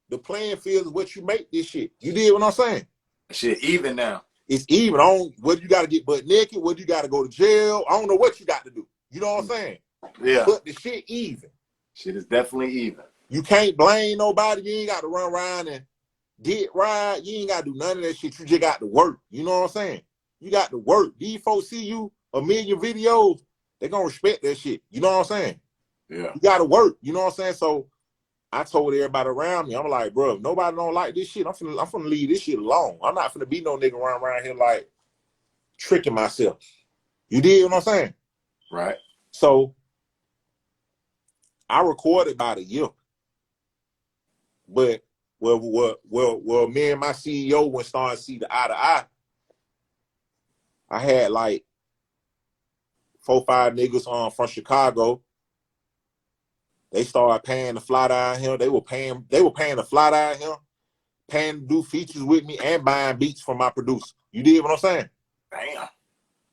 the playing field is what you make this shit. You did what I'm saying? Shit, even now. It's even on whether you got to get butt naked, whether you got to go to jail. I don't know what you got to do. You know what I'm saying? Yeah. But the shit even. Shit is definitely even. You can't blame nobody. You ain't got to run around and get right. You ain't got to do none of that shit. You just got to work. You know what I'm saying? You got to work. These folks see you 1 million videos, they going to respect that shit. You know what I'm saying? Yeah. You got to work. You know what I'm saying? So I told everybody around me, I'm like, bro, if nobody don't like this shit, I'm finna leave this shit alone. I'm not finna be no nigga running around here like tricking myself. You did what I'm saying? Right. So I recorded about a year. But well, me and my CEO went starting to see the eye to eye. I had like 4, 5 niggas from Chicago. They started paying to fly down here. They were paying to fly down here, paying to do features with me and buying beats from my producer. You did what I'm saying? Damn.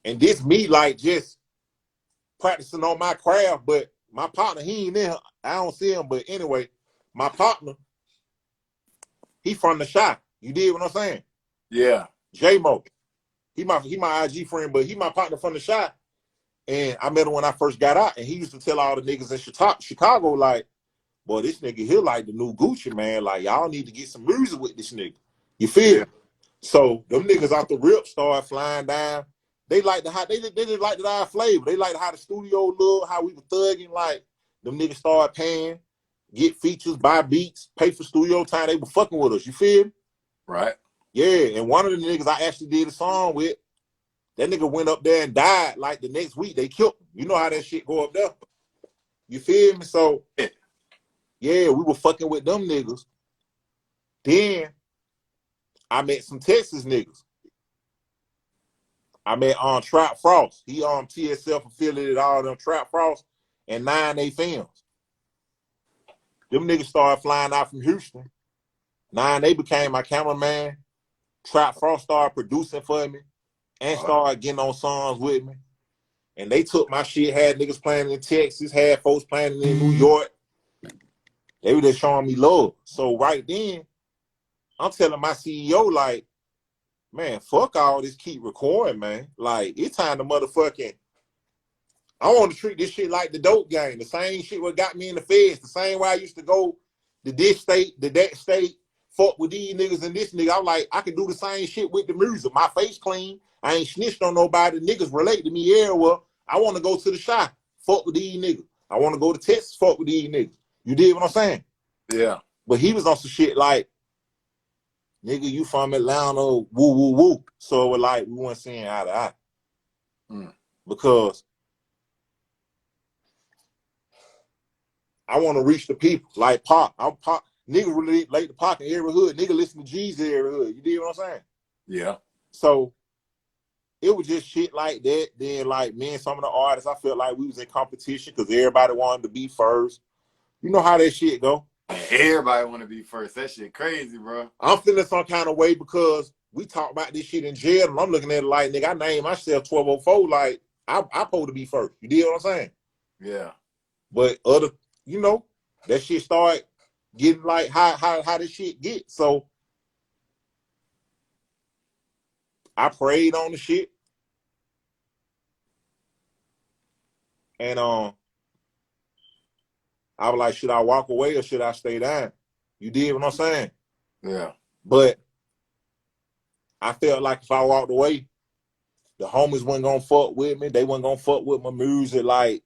And this me like just practicing on my craft, but my partner, he ain't there. I don't see him, but anyway, my partner, he from the shop. You did what I'm saying? Yeah. J-Mo. He my IG friend, but he my partner from the shop. And I met him when I first got out, and he used to tell all the niggas in Chicago, like, boy, this nigga here like the new Gucci, man. Like, y'all need to get some music with this nigga. You feel? Yeah. So them niggas off the rip started flying down. They like they didn't like our flavor. They liked how the studio looked, how we were thugging. Like, them niggas started paying, get features, buy beats, pay for studio time. They were fucking with us. You feel? Right. Yeah, and one of the niggas I actually did a song with, that nigga went up there and died like the next week. They killed him. You know how that shit go up there. You feel me? So, yeah, we were fucking with them niggas. Then I met some Texas niggas. I met Trap Frost. He TSF affiliated all them Trap Frost and 9A Films. Them niggas started flying out from Houston. 9A became my cameraman. Trap Frost started producing for me and started getting on songs with me. And they took my shit, had niggas playing in Texas, had folks playing in New York. They were just showing me love. So right then, I'm telling my CEO, like, man, fuck all this, keep recording, man. Like, it's time to motherfucking, I want to treat this shit like the dope game. The same shit what got me in the feds. The same way I used to go to this state, to that state, fuck with these niggas and this nigga. I'm like, I can do the same shit with the music. My face clean. I ain't snitched on nobody. Niggas relate to me everywhere. I want to go to the shop, fuck with these niggas. I want to go to Texas, fuck with these niggas. You did what I'm saying? Yeah. But he was on some shit like, nigga, you from Atlanta, woo, woo, woo. So we're like, we weren't seeing eye to eye. Because I want to reach the people. Like Pop. I'm Pop. Nigga really like the Pop in every hood. Nigga listen to G's in every hood. You did what I'm saying? Yeah. So it was just shit like that. Then like me and some of the artists, I felt like we was in competition because everybody wanted to be first. You know how that shit go. Everybody want to be first. That shit crazy, bro. I'm feeling some kind of way because we talk about this shit in jail, and I'm looking at it like, nigga, I named myself 1204. Like, I supposed to be first. You dig what I'm saying? Yeah. But other, you know, that shit start getting like how this shit get. So I prayed on the shit. And I was like, should I walk away or should I stay down? You did what I'm saying? Yeah. But I felt like if I walked away, the homies wasn't gonna fuck with me. They wasn't gonna fuck with my music. Like,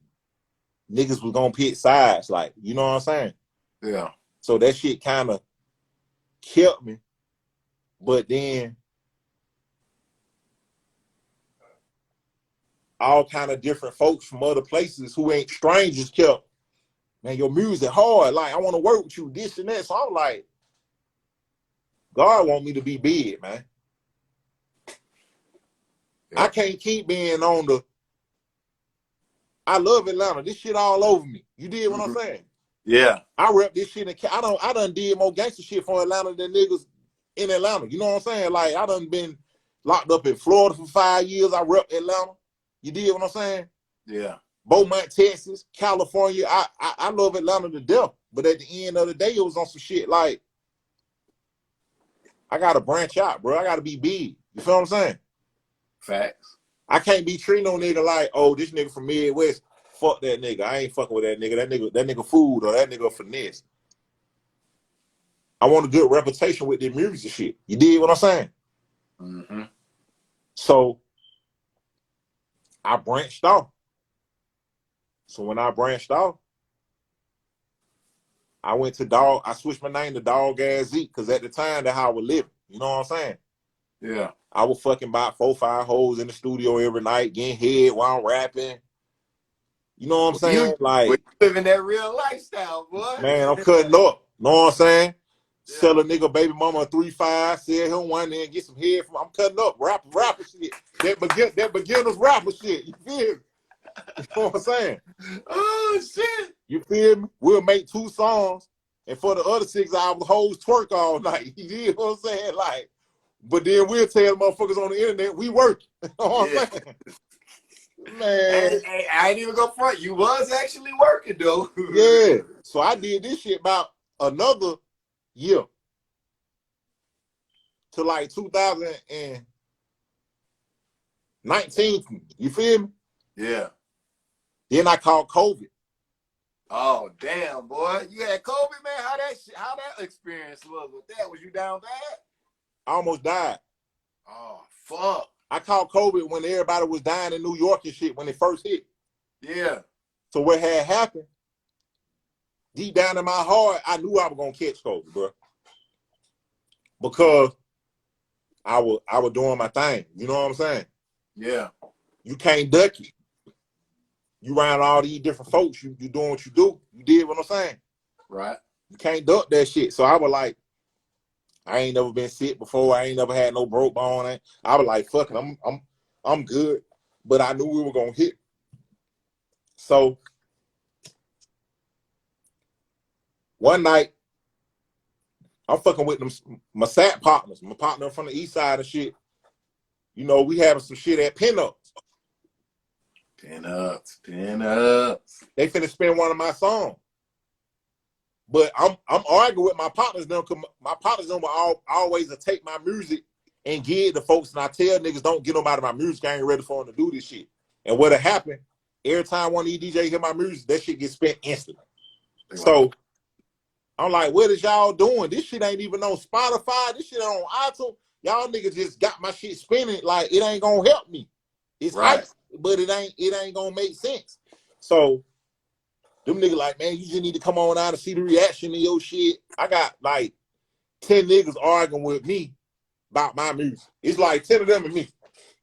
niggas was gonna pick sides. Like, you know what I'm saying? Yeah. So that shit kind of kept me. But then all kind of different folks from other places who ain't strangers kept, man, your music hard. Like, I want to work with you, this and that. So I'm like, God want me to be big, man. Yeah. I can't keep being on the, I love Atlanta. This shit all over me. You did what I'm saying? Yeah. I rep this shit. I done did more gangster shit for Atlanta than niggas in Atlanta. You know what I'm saying? Like, I done been locked up in Florida for 5 years. I rep Atlanta. You did what I'm saying? Yeah. Beaumont, Texas, California. I love Atlanta to death. But at the end of the day, it was on some shit like, I gotta branch out, bro. I gotta be big. You feel what I'm saying? Facts. I can't be treating no nigga like, oh, this nigga from Midwest. Fuck that nigga. I ain't fucking with that nigga. That nigga food or that nigga finesse. I want a good reputation with the music shit. You did what I'm saying? Mm-hmm. So I branched off. So when I branched off, I went to Dog. I switched my name to Dog Ass Zeke because at the time that's how I was living. You know what I'm saying? Yeah. I was fucking about 4 or 5 hoes in the studio every night, getting head while I'm rapping. You know what I'm saying? You living that real lifestyle, boy. Man, I'm cutting up. Know what I'm saying? Yeah. Sell a nigga baby mama a 3-5, sell him one, then get some head from. I'm cutting up, rapper shit. That beginner's rapper shit. You feel me? You know what I'm saying? Oh shit. You feel me? We'll make 2 songs, and for the other 6 hours, hoes twerk all night. You know what I'm saying? Like, but then we'll tell motherfuckers on the internet we work. You know what I'm saying? Man, I ain't even go front. You was actually working though. Yeah. So I did this shit about another year to like 2019. You feel me? Yeah. Then I caught COVID. Oh damn, boy! You had COVID, man. How that experience was with that? Was you down bad? I almost died. Oh fuck! I caught COVID when everybody was dying in New York and shit when it first hit. Yeah. So what had happened? Deep down in my heart, I knew I was gonna catch COVID, bro, because I was doing my thing. You know what I'm saying? Yeah. You can't duck it. You around all these different folks. You doing what you do. You did what I'm saying? Right. You can't duck that shit. So I was like, I ain't never been sick before. I ain't never had no broke bone. I was like, fuck it, I'm good. But I knew we were gonna hit. So one night, I'm fucking with them, my SAT partners, my partner from the east side and shit. You know, we having some shit at Pinups. Pinups. They finna spin one of my songs. But I'm arguing with my partners now because my partners them will always take my music and give it to folks. And I tell niggas, don't get them out of my music. I ain't ready for them to do this shit. And what'll happen, every time one of these DJs hear my music, that shit gets spent instantly. So I'm like, what is y'all doing? This shit ain't even on Spotify. This shit on iTunes. Y'all niggas just got my shit spinning. Like, it ain't gonna help me. It's hype, but it ain't gonna make sense. So them niggas like, man, you just need to come on out and see the reaction to your shit. I got like 10 niggas arguing with me about my music. It's like 10 of them and me.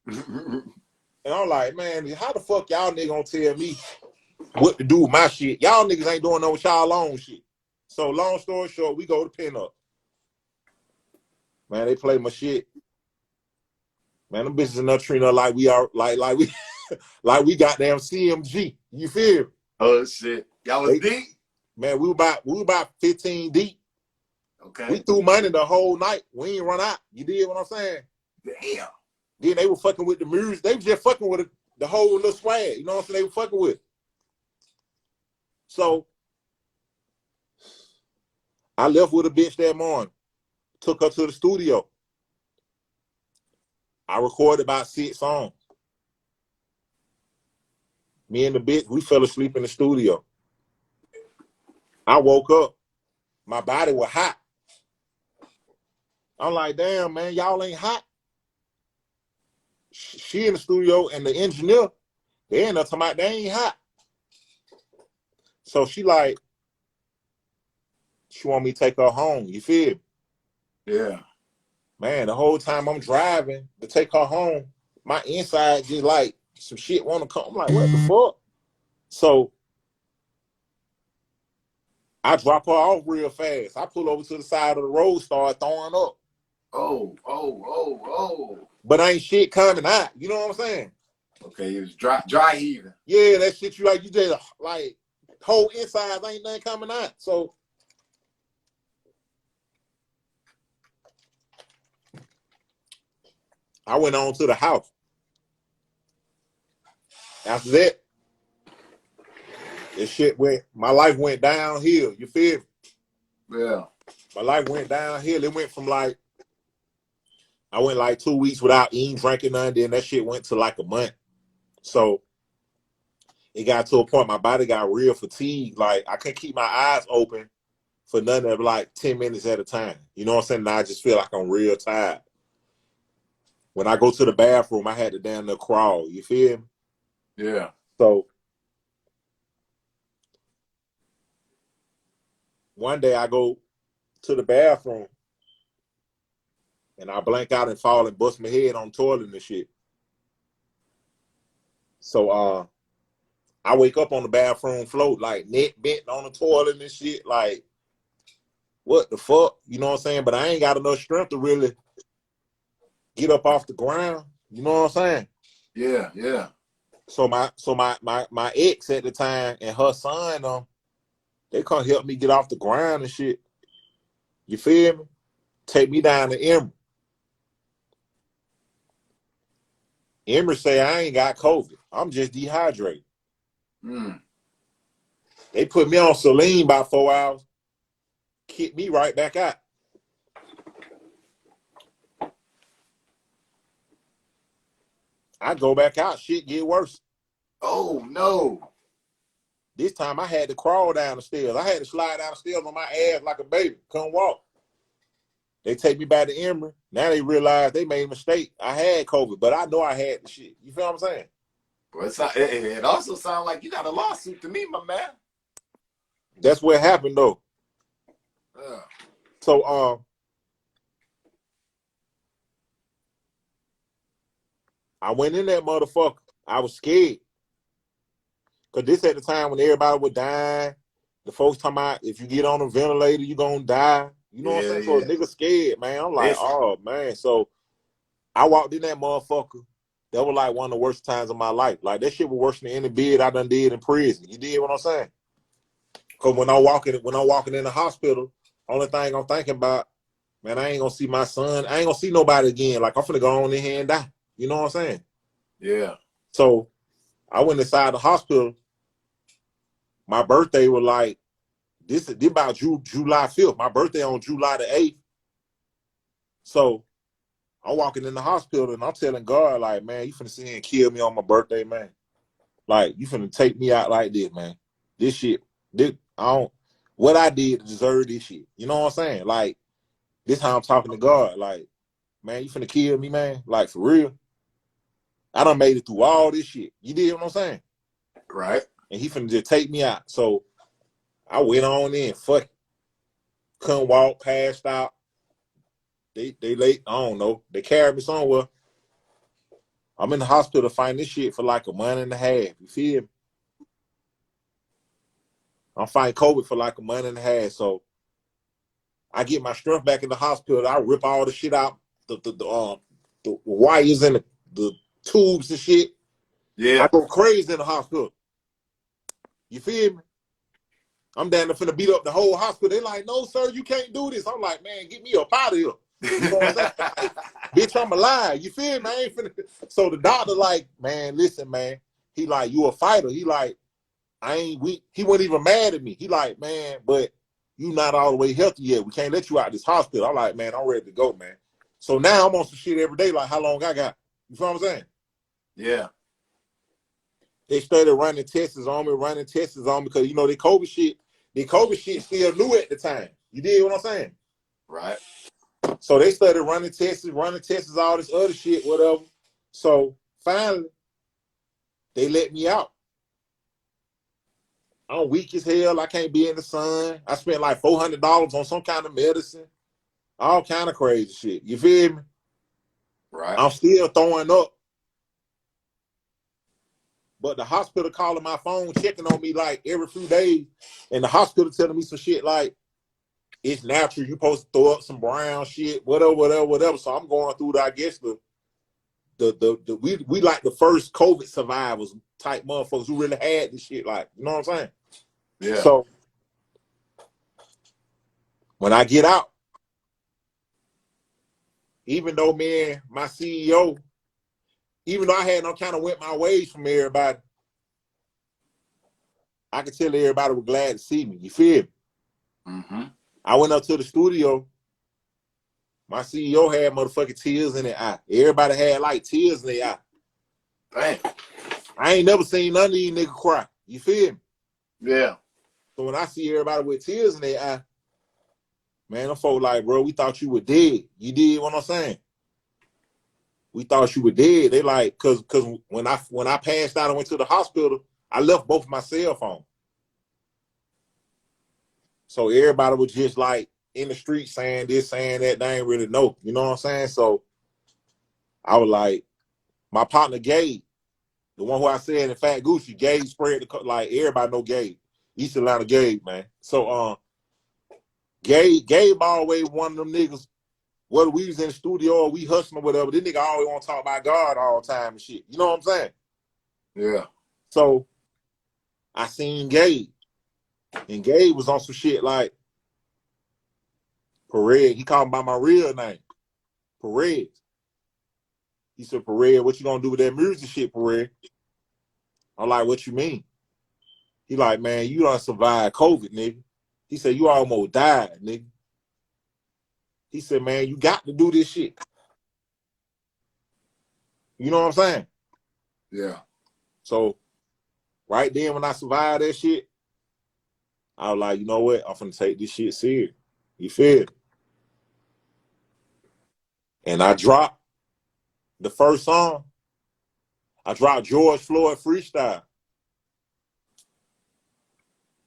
And I'm like, man, how the fuck y'all niggas gonna tell me what to do with my shit? Y'all niggas ain't doing no with y'all own shit. So long story short, we go to Pinup. Man, they play my shit. Man, them bitches in there treating her like we are, like we, like we goddamn CMG. You feel me? Oh shit, y'all was deep. Man, we were about 15 deep. Okay. We threw money the whole night. We ain't run out. You did what I'm saying? Damn. Then they were fucking with the music. They was just fucking with the whole little swag. You know what I'm saying? They were fucking with. So I left with a bitch that morning. Took her to the studio. I recorded about 6 songs. Me and the bitch, we fell asleep in the studio. I woke up. My body was hot. I'm like, damn, man, y'all ain't hot. She in the studio and the engineer, they end up talking about they ain't hot. So she want me to take her home. You feel me? Yeah. Man, the whole time I'm driving to take her home, my inside just like some shit want to come. I'm like, what the fuck? So I drop her off real fast. I pull over to the side of the road, start throwing up. Oh. But ain't shit coming out. You know what I'm saying? Okay, it was dry heaving. Yeah, that shit you just like whole insides ain't nothing coming out. So I went on to the house. After that, my life went downhill. You feel me? Yeah. My life went downhill. It went from I went like 2 weeks without eating, drinking nothing. Then that shit went to like a month. So it got to a point my body got real fatigued. Like I couldn't keep my eyes open for nothing of like 10 minutes at a time. You know what I'm saying? Now I just feel like I'm real tired. When I go to the bathroom, I had to damn near crawl. You feel me? Yeah. So one day I go to the bathroom and I blank out and fall and bust my head on the toilet and shit. So I wake up on the bathroom floor, like neck bent on the toilet and shit. Like, what the fuck? You know what I'm saying? But I ain't got enough strength to really get up off the ground. You know what I'm saying? Yeah. So my ex at the time and her son, they come help me get off the ground and shit. You feel me? Take me down to Emory. Emory say I ain't got COVID. I'm just dehydrated. They put me on saline about 4 hours, kick me right back out. I go back out, shit get worse. Oh no. This time I had to crawl down the stairs. I had to slide down the stairs on my ass like a baby. Couldn't walk. They take me back to Emory. Now they realize they made a mistake. I had COVID, but I know I had the shit. You feel what I'm saying? Well, it also sounds like you got a lawsuit to me, my man. That's what happened though. Yeah. So I went in that motherfucker. I was scared. Cause this at the time when everybody was dying. The folks talking about if you get on a ventilator, you gonna die. You know what I'm saying? So a nigga scared, man. I'm like, oh man. So I walked in that motherfucker. That was like one of the worst times of my life. Like that shit was worse than any bid I done did in prison. You did what I'm saying? Cause when I'm walking in the hospital, only thing I'm thinking about, man, I ain't gonna see my son. I ain't gonna see nobody again. Like I'm finna go on in here and die. You know what I'm saying? Yeah. So I went inside the hospital. My birthday was like this about July 5th. My birthday on July the 8th. So I'm walking in the hospital and I'm telling God, like, man, you finna sit here and kill me on my birthday, man. Like, you finna take me out like this, man. This shit, what I did to deserve this shit. You know what I'm saying? Like, this how I'm talking to God. Like, man, you finna kill me, man. Like, for real. I done made it through all this shit. You did what I'm saying? Right. And he finna just take me out. So I went on in, fuck it. Couldn't walk, passed out. They late, I don't know. They carried me somewhere. I'm in the hospital fighting this shit for like a month and a half. You feel me? I'm fighting COVID for like a month and a half. So I get my strength back in the hospital. I rip all the shit out, the the wires and the tubes and shit. Yeah. I go crazy in the hospital. You feel me? I'm down there finna beat up the whole hospital. They like, no, sir, you can't do this. I'm like, man, get me up out of here. You know what I'm saying? Like, bitch, I'm alive. You feel me? I ain't finna. So the doctor like, man, listen, man. He like, you a fighter. He like, I ain't weak. He wasn't even mad at me. He like, man, but you not all the way healthy yet. We can't let you out of this hospital. I'm like, man, I'm ready to go, man. So now I'm on some shit every day, like how long I got. You feel what I'm saying? Yeah. They started running tests on me because, you know, the COVID shit still new at the time. You did what I'm saying? Right. So they started running tests, all this other shit, whatever. So finally, they let me out. I'm weak as hell. I can't be in the sun. I spent like $400 on some kind of medicine. All kind of crazy shit. You feel me? Right. I'm still throwing up. But the hospital calling my phone, checking on me like every few days. And the hospital telling me some shit like, it's natural. You're supposed to throw up some brown shit, whatever. So I'm going through, I guess, we like the first COVID survivors type motherfuckers who really had this shit. Like, you know what I'm saying? Yeah. So when I get out, even though my CEO, even though I had no kind of went my ways from everybody, I could tell everybody was glad to see me. You feel me? Mm-hmm. I went up to the studio. My CEO had motherfucking tears in their eye. Everybody had like tears in their eye. Damn. I ain't never seen none of these niggas cry. You feel me? Yeah. So when I see everybody with tears in their eye, man, them folk like, bro, we thought you were dead. You did what I'm saying? We thought you were dead. They like, cause when I passed out and went to the hospital, I left both my cell phones. So everybody was just like in the street saying this, saying that. They ain't really know. You know what I'm saying? So I was like, my partner Gabe, the one who I said in Fat Gucci, Gabe spread like everybody know Gabe. East Atlanta Gabe, man. So Gabe always one of them niggas, whether we was in the studio or we hustling or whatever, this nigga always want to talk about God all the time and shit. You know what I'm saying? Yeah. So I seen Gabe. And Gabe was on some shit like Perez. He called me by my real name. Perez. He said, Perez, what you gonna do with that music shit, Perez? I'm like, what you mean? He like, man, you done survived COVID, nigga. He said, you almost died, nigga. He said, man, you got to do this shit. You know what I'm saying? Yeah. So right then when I survived that shit, I was like, you know what? I'm finna take this shit serious. You feel me? And I dropped the first song. I dropped George Floyd Freestyle.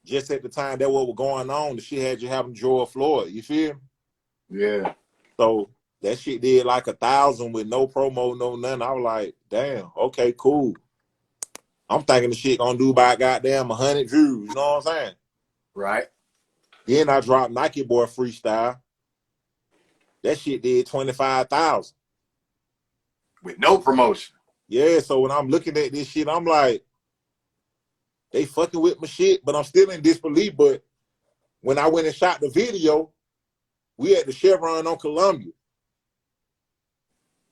Just at the time that what was going on, the shit had you having George Floyd. You feel me? Yeah. So that shit did like 1,000 with no promo, no nothing. I was like, damn, okay, cool. I'm thinking the shit gonna do by goddamn 100 views. You know what I'm saying? Right. Then I dropped Nike Boy Freestyle. That shit did 25,000. With no promotion. Yeah, so when I'm looking at this shit, I'm like, they fucking with my shit, but I'm still in disbelief. But when I went and shot the video, we at the Chevron on Columbia.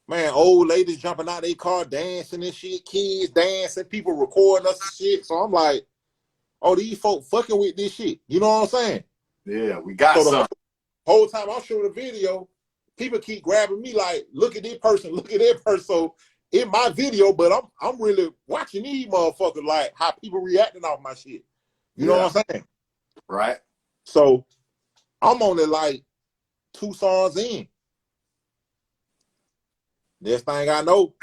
Man, old ladies jumping out their car, dancing and shit, kids dancing, people recording us and shit. So I'm like, oh, these folk fucking with this shit. You know what I'm saying? Yeah, we got So the some. whole time I'm shooting the video, people keep grabbing me like, look at this person, look at that person. So in my video, but I'm really watching these motherfuckers, like how people reacting off my shit. You know what I'm saying? Right. So I'm only like 2 songs in. Next thing I know,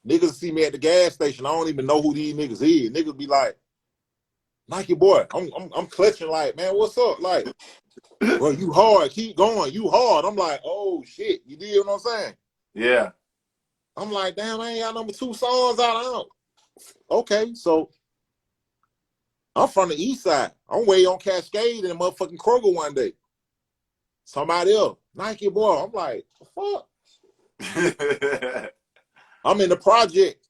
niggas see me at the gas station. I don't even know who these niggas is. Niggas be like, Nike boy, I'm clutching like, man, what's up? Like, bro, you hard, keep going, you hard. I'm like, oh shit, you did what I'm saying? Yeah. I'm like, damn, I ain't got number 2 songs out. Okay, so I'm from the east side. I'm way on Cascade in motherfucking Kroger one day. Somebody else, Nike Boy. I'm like, what the fuck? I'm in the project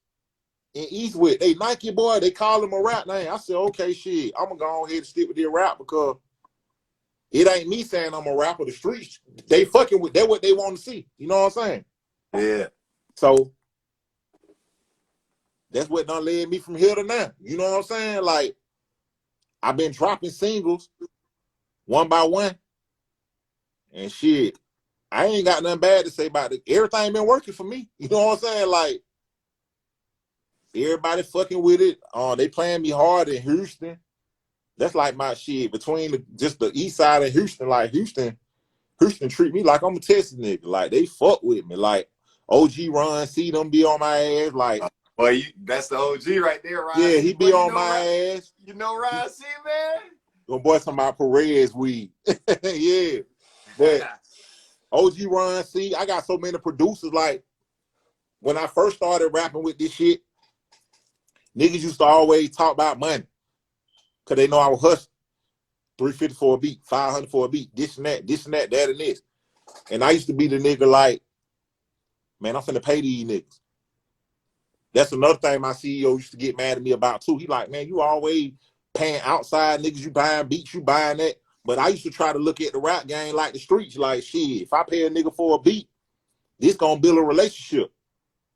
in Eastwood. They Nike Boy, they call him a rap name. I said, okay, shit, I'm gonna go ahead and stick with their rap because it ain't me saying I'm a rapper. The streets, they fucking with, they're what they want to see. You know what I'm saying? Yeah. So that's what done led me from here to now. You know what I'm saying? Like, I've been dropping singles one by one. And shit, I ain't got nothing bad to say about it. Everything been working for me. You know what I'm saying? Like, everybody fucking with it. They playing me hard in Houston. That's like my shit. Between just the east side of Houston, like Houston treat me like I'm a Texas nigga. Like, they fuck with me. Like, OG Ron, see them be on my ass. Like, boy, that's the OG right there, Ryan. yeah, he be boy, on my ass. You know Ryan C, man? Them boys talking about Perez weed. Yeah. But OG Ron C, I got so many producers. Like, when I first started rapping with this shit, niggas used to always talk about money. Cause they know I was hustling. $350 for a beat, $500 for a beat, this and that, that and this. And I used to be the nigga like, man, I'm finna pay these niggas. That's another thing my CEO used to get mad at me about too. He like, man, you always paying outside niggas, you buying beats, you buying that. But I used to try to look at the rap game like the streets, like, shit, if I pay a nigga for a beat, this gonna build a relationship.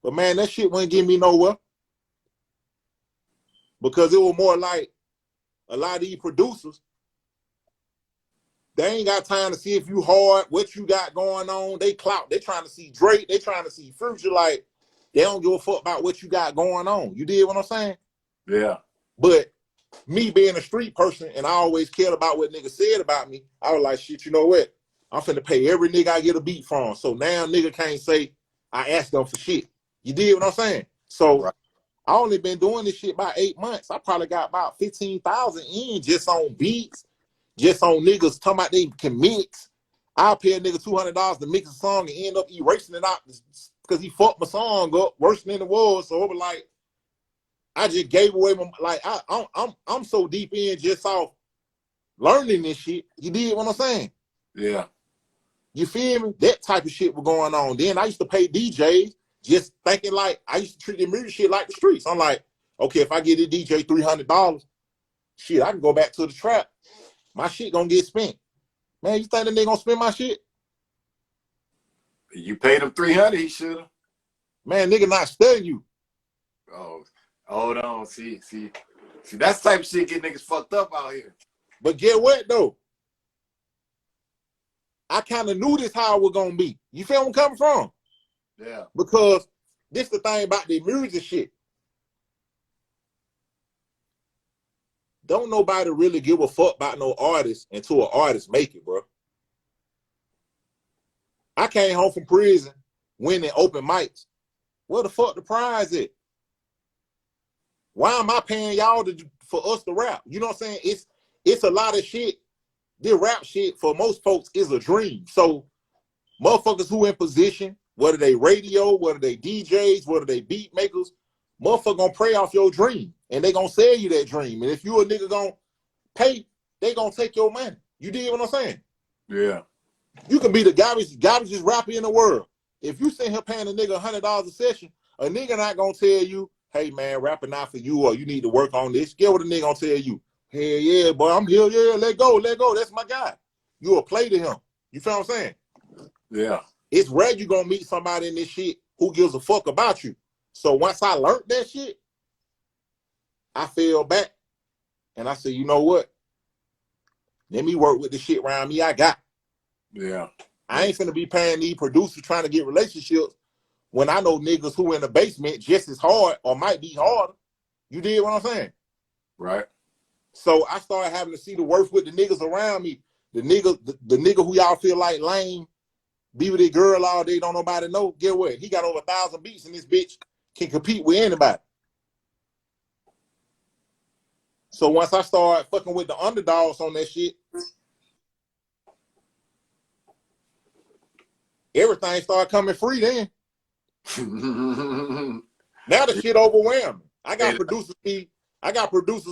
But man, that shit wouldn't get me nowhere. Because it was more like a lot of these producers, they ain't got time to see if you hard, what you got going on. They clout. They trying to see Drake. They trying to see Future. Like, they don't give a fuck about what you got going on. You did what I'm saying? Yeah. But me being a street person, and I always cared about what niggas said about me, I was like, shit, you know what? I'm finna pay every nigga I get a beat from. So now nigga can't say I asked them for shit. You did what I'm saying? So right. I only been doing this shit about 8 months. I probably got about 15,000 in just on beats, just on niggas talking about they can mix. I'll pay a nigga $200 to mix a song and end up erasing it out because he fucked my song up worse than it was. So it was like, I just gave away my, like, I'm so deep in just off learning this shit. You did what I'm saying? Yeah. You feel me? That type of shit was going on. Then I used to pay DJs just thinking like, I used to treat the music shit like the streets. I'm like, okay, if I get a DJ $300, shit, I can go back to the trap. My shit gonna get spent. Man, you think that nigga gonna spend my shit? You paid him $300, he should've. Man, nigga not studying you. Oh, hold on. See, that's the type of shit get niggas fucked up out here. But get what though? I kind of knew this how it was gonna be. You feel where I'm coming from? Yeah. Because this the thing about the music shit. Don't nobody really give a fuck about no artist until an artist make it, bro. I came home from prison winning open mics. Where the fuck the prize at? Why am I paying y'all for us to rap? You know what I'm saying? It's a lot of shit. This rap shit for most folks is a dream. So motherfuckers who in position, whether they radio, whether they DJs, whether they beat makers, motherfucker gonna prey off your dream. And they gonna sell you that dream. And if you a nigga gonna pay, they gonna take your money. You dig what I'm saying? Yeah. You can be the garbagest rapper in the world. If you sit here paying a nigga $100 a session, a nigga not gonna tell you, hey man, rapping not for you, or you need to work on this. Get what a nigga gonna tell you. Hell yeah, boy, I'm here, yeah, let go. That's my guy. You a play to him. You feel what I'm saying? Yeah. It's rare you gonna meet somebody in this shit who gives a fuck about you. So once I learned that shit, I fell back and I said, you know what? Let me work with the shit around me I got. Yeah. I ain't finna be paying these producers trying to get relationships when I know niggas who in the basement just as hard or might be harder. You did what I'm saying? Right. So I started having to see the worth with the niggas around me. The nigga who y'all feel like lame, be with a girl all day, don't nobody know. Get what? He got over 1,000 beats and this bitch can compete with anybody. So once I started fucking with the underdogs on that shit, everything started coming free then. Now the shit overwhelming. I got producers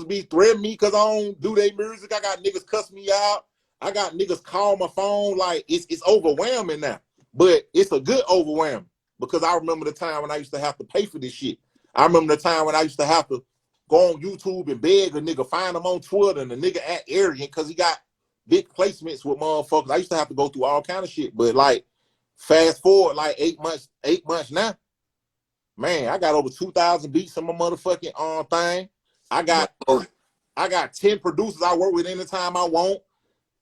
be threatening me because I don't do their music. I got niggas cuss me out. I got niggas call my phone like it's overwhelming now. But it's a good overwhelming because I remember the time when I used to have to pay for this shit. I remember the time when I used to have to go on YouTube and beg a nigga, find him on Twitter, and the nigga act arrogant because he got big placements with motherfuckers. I used to have to go through all kind of shit. But like fast forward like 8 months now, man, I got over 2,000 beats on my motherfucking thing. I got 10 producers I work with anytime I want.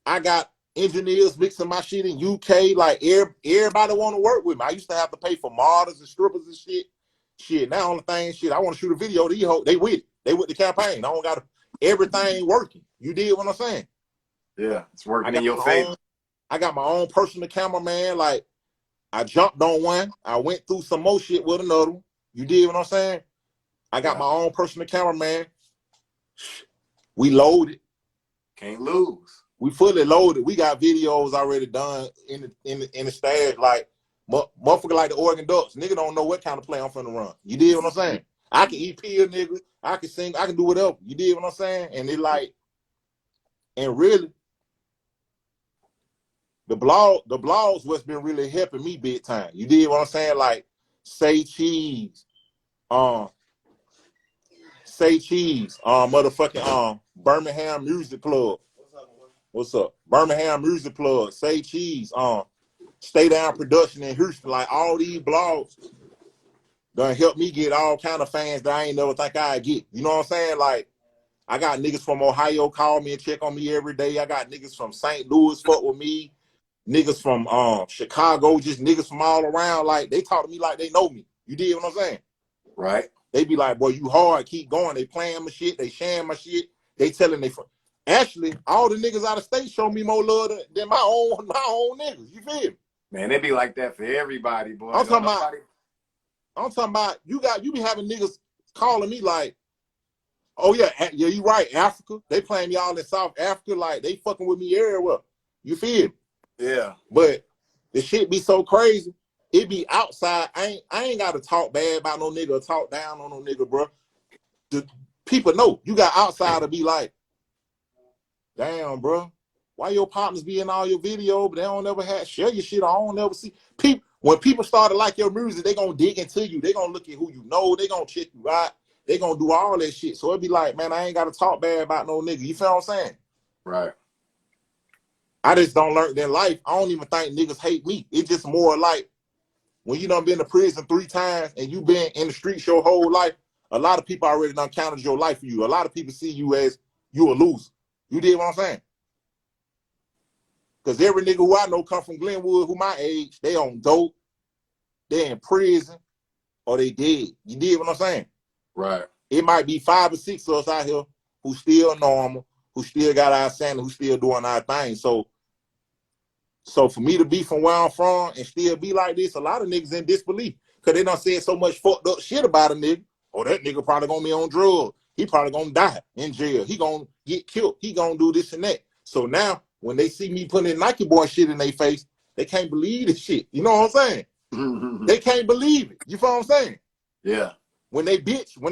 I got engineers mixing my shit in UK. Like everybody want to work with me. I used to have to pay for models and strippers and shit. Shit, now on the thing, shit, I want to shoot a video. They with it. They with the campaign. I don't got everything working. You did what I'm saying? Yeah, it's working in your favor. I got my own personal cameraman. Like I jumped on one. I went through some more shit with another one. You did what I'm saying? I got my own personal cameraman. We loaded. Can't lose. We fully loaded. We got videos already done in the stash. Like motherfucker like the Oregon Ducks. Nigga don't know what kind of play I'm finna run. You did what I'm saying? I can EP a nigga. I can sing. I can do whatever. You did what I'm saying? And it like, and really, the blogs what's been really helping me big time. You did what I'm saying? Like Say Cheese, motherfucking Birmingham Music Club. What's up? Birmingham Music Plug, Say Cheese, Stay Down Production in Houston. Like all these blogs gonna help me get all kind of fans that I ain't never think I'd get. You know what I'm saying? Like I got niggas from Ohio call me and check on me every day. I got niggas from St. Louis fuck with me. Niggas from Chicago, just niggas from all around. Like they talk to me like they know me. You did what I'm saying? Right. They be like, boy, you hard, keep going. They playing my shit, they sharing my shit, they telling they actually, all the niggas out of state show me more love than my own niggas. You feel me? Man, they be like that for everybody, boy. I'm talking about you be having niggas calling me like, oh yeah, you right, Africa. They playing y'all in South Africa, like they fucking with me everywhere. You feel me? Yeah. But the shit be so crazy. It be outside. I ain't gotta talk bad about no nigga or talk down on no nigga, bro. The people know you got outside to be like, damn, bro, why your partners be in all your videos, but they don't never share your shit? I don't never see people. When people start to like your music, they gonna dig into you. They gonna look at who you know. They gonna check you out. They gonna do all that shit. So it be like, man, I ain't gotta talk bad about no nigga. You feel what I'm saying? Right. I just don't learn in life. I don't even think niggas hate me. It's just more like when you done been to prison 3 times and you been in the streets your whole life, a lot of people already done counted your life for you. A lot of people see you as you a loser. You did what I'm saying? Because every nigga who I know come from Glenwood, who my age, they on dope, they in prison, or they dead. You did what I'm saying? Right. It might be 5 or 6 of us out here who still normal, who still got our sanity, who still doing our thing. So for me to be from where I'm from and still be like this, a lot of niggas in disbelief. Because they done said so much fucked up shit about a nigga. Oh, that nigga probably gonna be on drugs. He probably gonna die in jail. He gonna get killed. He gonna do this and that. So now, when they see me putting Nike Boy shit in their face, they can't believe this shit. You know what I'm saying? They can't believe it. You feel what I'm saying? Yeah. When they bitch my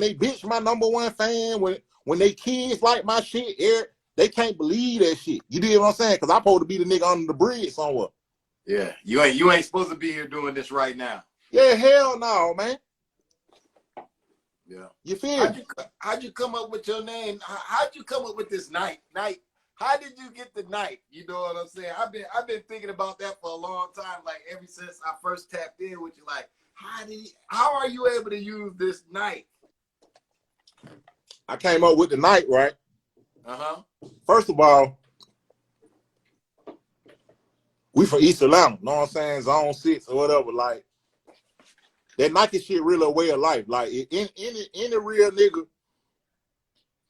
#1 fan, when they kids like my shit, they can't believe that shit. You dig what I'm saying? Because I'm supposed to be the nigga under the bridge somewhere. Yeah. You ain't supposed to be here doing this right now. Yeah, hell no, man. Yeah. You feel me? How'd you come up with your name? How'd you come up with this night? How did you get the night? You know what I'm saying? I've been thinking about that for a long time. Like ever since I first tapped in with you, like how are you able to use this night? I came up with the night, right? First of all, we from East Atlanta, know what I'm saying? Zone 6 or whatever. Like that Nike shit really a way of life. Like any real nigga,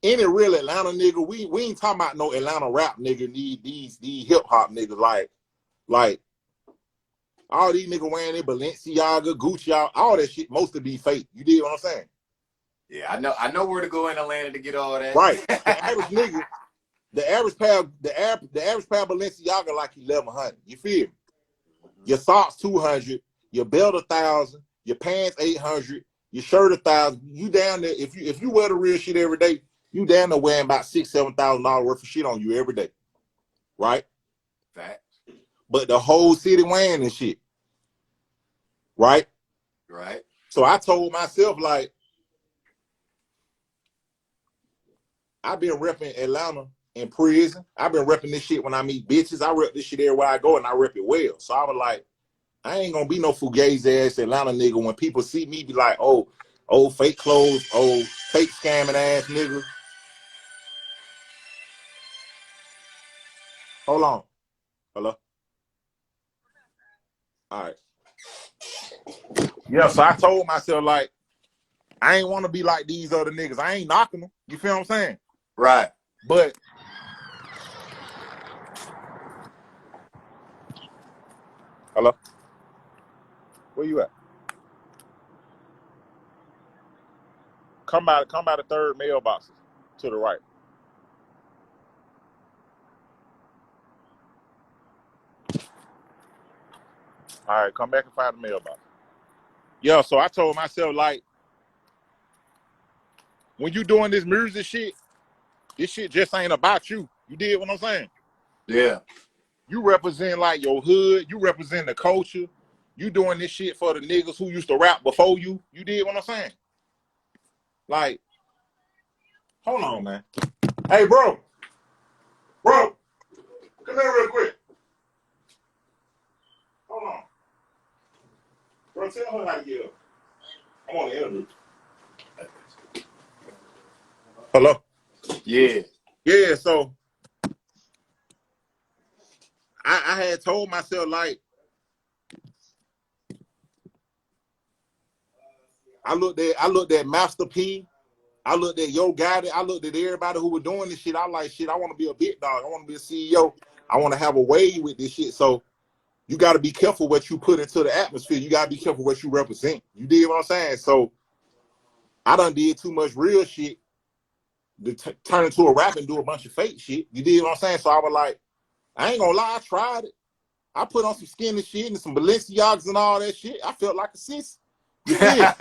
any real Atlanta nigga, we ain't talking about no Atlanta rap nigga, these hip hop niggas like all these niggas wearing their Balenciaga, Gucci, all that shit mostly be fake. You dig what I'm saying? Yeah, I know where to go in Atlanta to get all that. Right. The average nigga, the average pair of Balenciaga like 1,100. You feel me? Your socks 200, your belt 1,000, your pants 800, your shirt 1,000. You down there if you wear the real shit every day, you down there wearing about $6,000-7,000 worth of shit on you every day, right? Facts. But the whole city wearing this shit. Right? Right. So I told myself, like, I've been repping Atlanta in prison. I've been repping this shit when I meet bitches. I rep this shit everywhere I go, and I rep it well. So I was like, I ain't gonna be no fugazi ass Atlanta nigga. When people see me, be like, oh, fake clothes, fake scamming ass nigga. Hold on. Hello? All right. Yeah, so I told myself, like, I ain't want to be like these other niggas. I ain't knocking them. You feel what I'm saying? Right. But hello? Where you at? Come by the third mailbox to the right. All right, come back and find the mailbox. Yeah, so I told myself, like, when you doing this music shit, this shit just ain't about you. You did what I'm saying? Yeah. You represent, like, your hood. You represent the culture. You doing this shit for the niggas who used to rap before you. You did what I'm saying? Like, hold on, man. Hey, bro. Bro, come here real quick. Hold on. Bro, tell her how to get up. I'm on the interview. Hello? Yeah. Yeah, so I had told myself, like, I looked at Master P. I looked at Yo Gotti. I looked at everybody who was doing this shit. I like, shit, I want to be a big dog. I want to be a CEO. I want to have a way with this shit. So you got to be careful what you put into the atmosphere. You got to be careful what you represent. You did what I'm saying? So I done did too much real shit to turn into a rap and do a bunch of fake shit. You did what I'm saying? So I was like, I ain't gonna lie, I tried it. I put on some skinny shit and some Balenciagas and all that shit. I felt like a sis. You feel?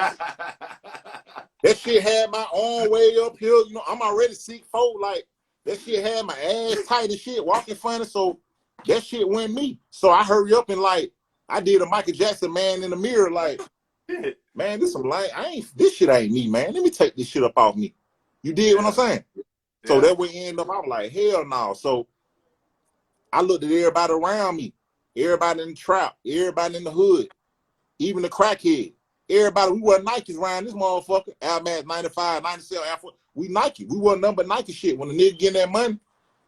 That shit had my arm way up here. You know, I'm already 6'4". Like, that shit had my ass tight and shit, walking funny. So that shit went me. So I hurry up and, like, I did a Michael Jackson man in the mirror. Like, man, this shit ain't me, man. Let me take this shit up off me. You did what I'm saying? So that would end up, I was like, hell no. So I looked at everybody around me, everybody in the trap, everybody in the hood, even the crackhead. Everybody, we wear Nikes around this motherfucker. Air Max 95, 97, Air Force. We Nike. We wear number Nike shit. When the nigga getting that money,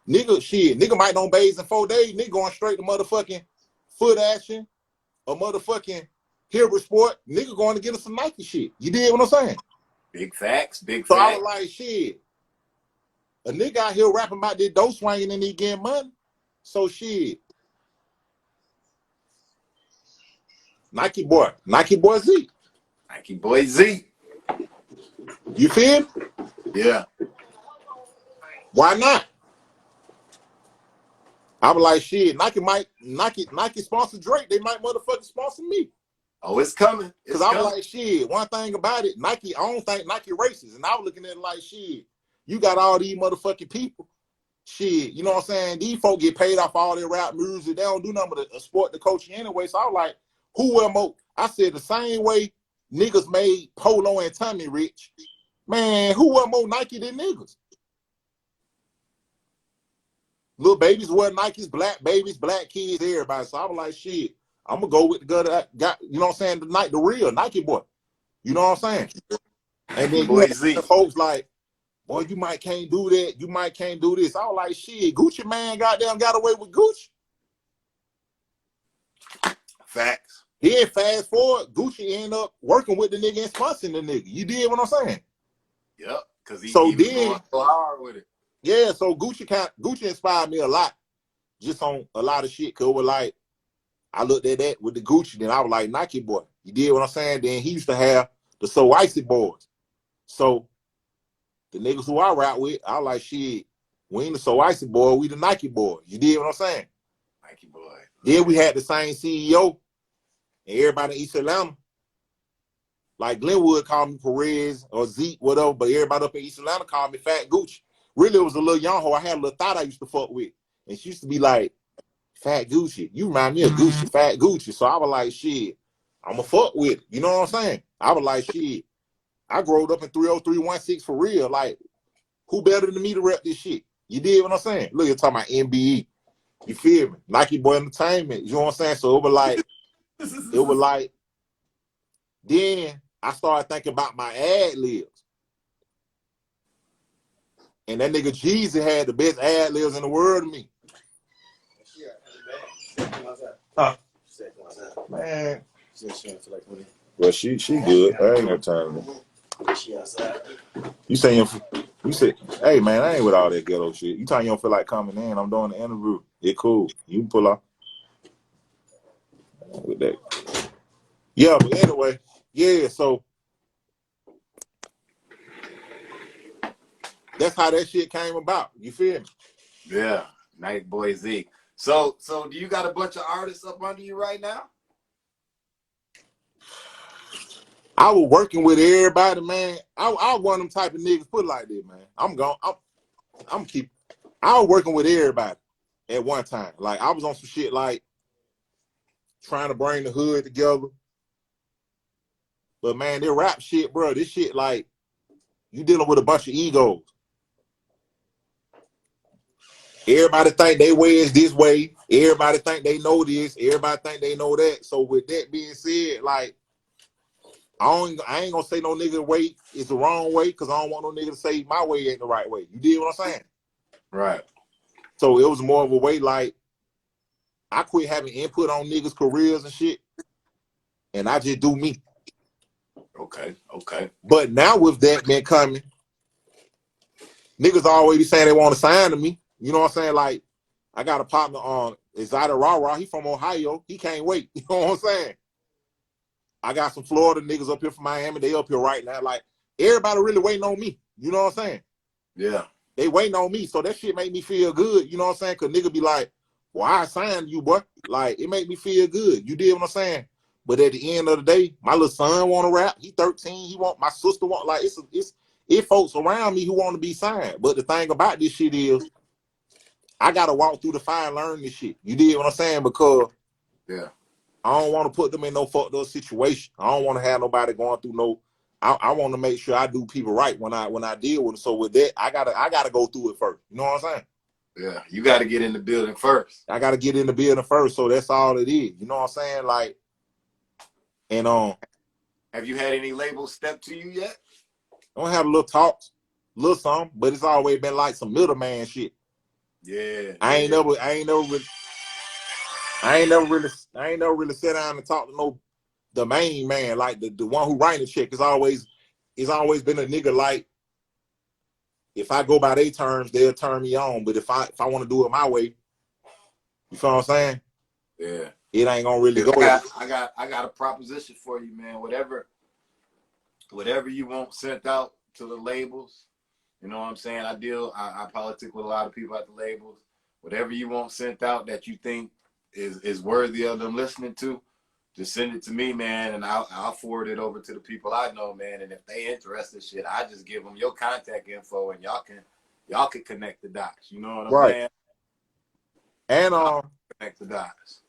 nigga might don't bathe in 4 days. Nigga going straight to motherfucking Foot Action or motherfucking Hero Sport. Nigga going to get us some Nike shit. You did what I'm saying? Big facts, big So facts. I was like, shit. A nigga out here rapping about this dough swinging and he getting money. So shit. NikeBoyZeke. NikeBoyZeke. You feel? Yeah. Why not? I was like, shit, Nike sponsor Drake. They might motherfucking sponsor me. Oh, it's coming. Because I was like, shit, one thing about it, Nike, I don't think Nike racist. And I was looking at it like, shit, you got all these motherfucking people. Shit, you know what I'm saying? These folks get paid off all their rap music. They don't do nothing but a sport to coach you anyway. So I was like, who will more? I said the same way niggas made Polo and Tommy rich. Man, who wear more Nike than niggas? Little babies wear Nikes, black babies, black kids, everybody. So I was like, shit, I'm going to go with the guy that got, you know what I'm saying, the real Nike boy. You know what I'm saying? And then you have folks like, boy, you might can't do that. You might can't do this. I was like, shit, Gucci man goddamn got away with Gucci. Facts. Then fast forward, Gucci end up working with the nigga and sponsoring the nigga. You did what I'm saying? Yep, because he was going so hard with it. Yeah, so Gucci inspired me a lot, just on a lot of shit. Cause it was like, I looked at that with the Gucci, then I was like, Nike boy. You did what I'm saying? Then he used to have the So Icy boys. So the niggas who I rap with, I was like, shit, we ain't the So Icy boy, we the Nike boys. You did what I'm saying? Nike boy. Then we had the same CEO and everybody in East Atlanta. Like Glenwood called me Perez or Zeke, whatever, but everybody up in East Atlanta called me Fat Gucci. Really, it was a little young hoe. I had a little thought I used to fuck with. And she used to be like, Fat Gucci. You remind me of Gucci, Fat Gucci. So I was like, shit, I'ma fuck with it. You know what I'm saying? I was like, shit, I growed up in 30316 for real. Like, who better than me to rep this shit? You did what I'm saying? Look, you're talking about NBE. You feel me? Nike Boy Entertainment. You know what I'm saying? So it was like, then I started thinking about my ad libs. And that nigga Jeezy had the best ad libs in the world to me. Huh? Man. Well, she good. I ain't got time. You saying, you said, hey man, I ain't with all that ghetto shit. You telling you don't feel like coming in? I'm doing the interview. It cool. You can pull off with that. Yeah, but anyway, yeah. So that's how that shit came about. You feel me? Yeah, NikeBoyZeke. So do you got a bunch of artists up under you right now? I was working with everybody, man. I one of them type of niggas. Put it like this, man. I'm keep. I was working with everybody at one time. Like I was on some shit like trying to bring the hood together. But man, this rap shit, bro. This shit like you dealing with a bunch of egos. Everybody think they way is this way. Everybody think they know this. Everybody think they know that. So with that being said, like I ain't gonna say no nigga way is the wrong way because I don't want no nigga to say my way ain't the right way. You did what I'm saying? Right. So it was more of a way like I quit having input on niggas' careers and shit, and I just do me. Okay. But now with that been coming, niggas always be saying they want to sign to me. You know what I'm saying? Like I got a partner on Djslytaypodcastshow. He from Ohio. He can't wait. You know what I'm saying? I got some Florida niggas up here from Miami. They up here right now. Like, everybody really waiting on me. You know what I'm saying? Yeah. They waiting on me. So that shit make me feel good. You know what I'm saying? Because nigga be like, well, I signed you, boy. Like, it make me feel good. You did what I'm saying? But at the end of the day, my little son want to rap. He 13. He want, my sister want, like, it's folks around me who want to be signed. But the thing about this shit is, I got to walk through the fire and learn this shit. You did what I'm saying? Because yeah, I don't want to put them in no fucked up situation. I don't want to have nobody going through no. I want to make sure I do people right when I deal with them. So with that, I gotta go through it first. You know what I'm saying? Yeah, you got to get in the building first. I got to get in the building first. So that's all it is. You know what I'm saying? Like, and have you had any labels step to you yet? I don't have little talks, little something, but it's always been like some middleman shit. Yeah. I ain't never really sat down and talk to no the main man, like the one who writing the check. It's always been a nigga like, if I go by their terms, they'll turn me on. But if I want to do it my way, you feel what I'm saying? Yeah. It ain't gonna really go. I got a proposition for you, man. Whatever you want sent out to the labels, you know what I'm saying? I politic with a lot of people at the labels. Whatever you want sent out that you think is worthy of them listening to, just send it to me, man, and I'll forward it over to the people I know, man. And if they interested, shit, I just give them your contact info, and y'all can connect the dots. You know what I'm saying? And connect the dots.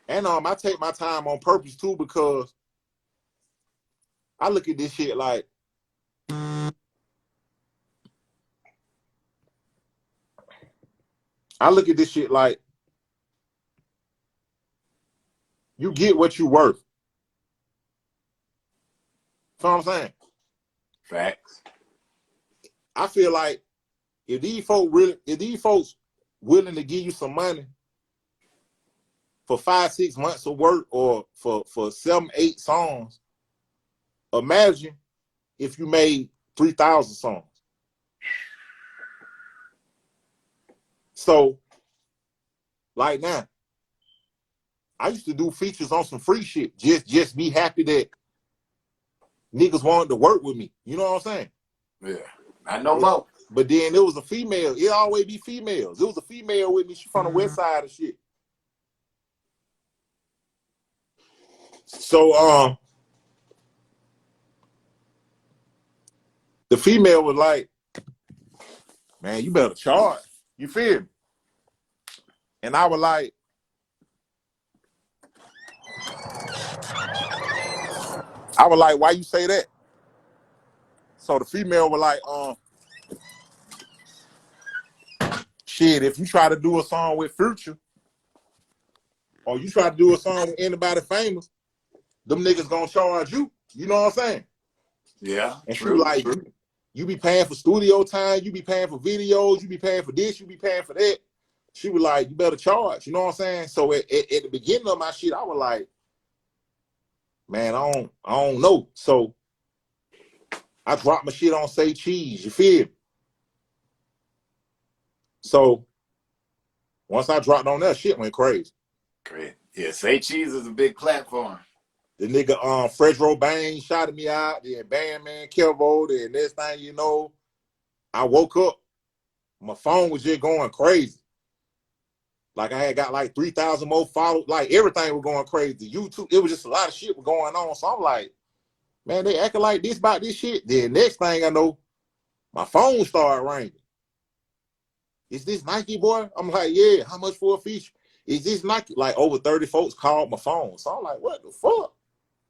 And I take my time on purpose too, because I look at this shit like, you get what you worth. You know what I'm saying? Facts. I feel like if these folks willing to give you some money for 5-6 months of work, or for 7-8 songs, imagine if you made 3,000 songs. So, like now, I used to do features on some free shit. Just be happy that niggas wanted to work with me. You know what I'm saying? Yeah. I know more. But then it was a female. It always be females. It was a female with me. She from the west side of shit. So the female was like, man, you better charge. You feel me? And I was like, why you say that? So the female was like, shit, if you try to do a song with Future, or you try to do a song with anybody famous, them niggas gonna charge you. You know what I'm saying? Yeah, And she was true, like, true. you be paying for studio time, you be paying for videos, you be paying for this, you be paying for that. She was like, you better charge. You know what I'm saying? So at the beginning of my shit, I was like, man, I don't know. So I dropped my shit on Say Cheese. You feel me? So once I dropped on that, shit went crazy. Great. Yeah, Say Cheese is a big platform. The nigga Fredro Bang shouted me out, then Bandman Kelvo, then next thing you know, I woke up, my phone was just going crazy. Like I had got like 3,000 more followers, like everything was going crazy. YouTube, it was just a lot of shit was going on. So I'm like, man, they acting like this about this shit. Then next thing I know, my phone started ringing. Is this Nike boy? I'm like, yeah, how much for a feature? Is this Nike? Like over 30 folks called my phone. So I'm like, what the fuck?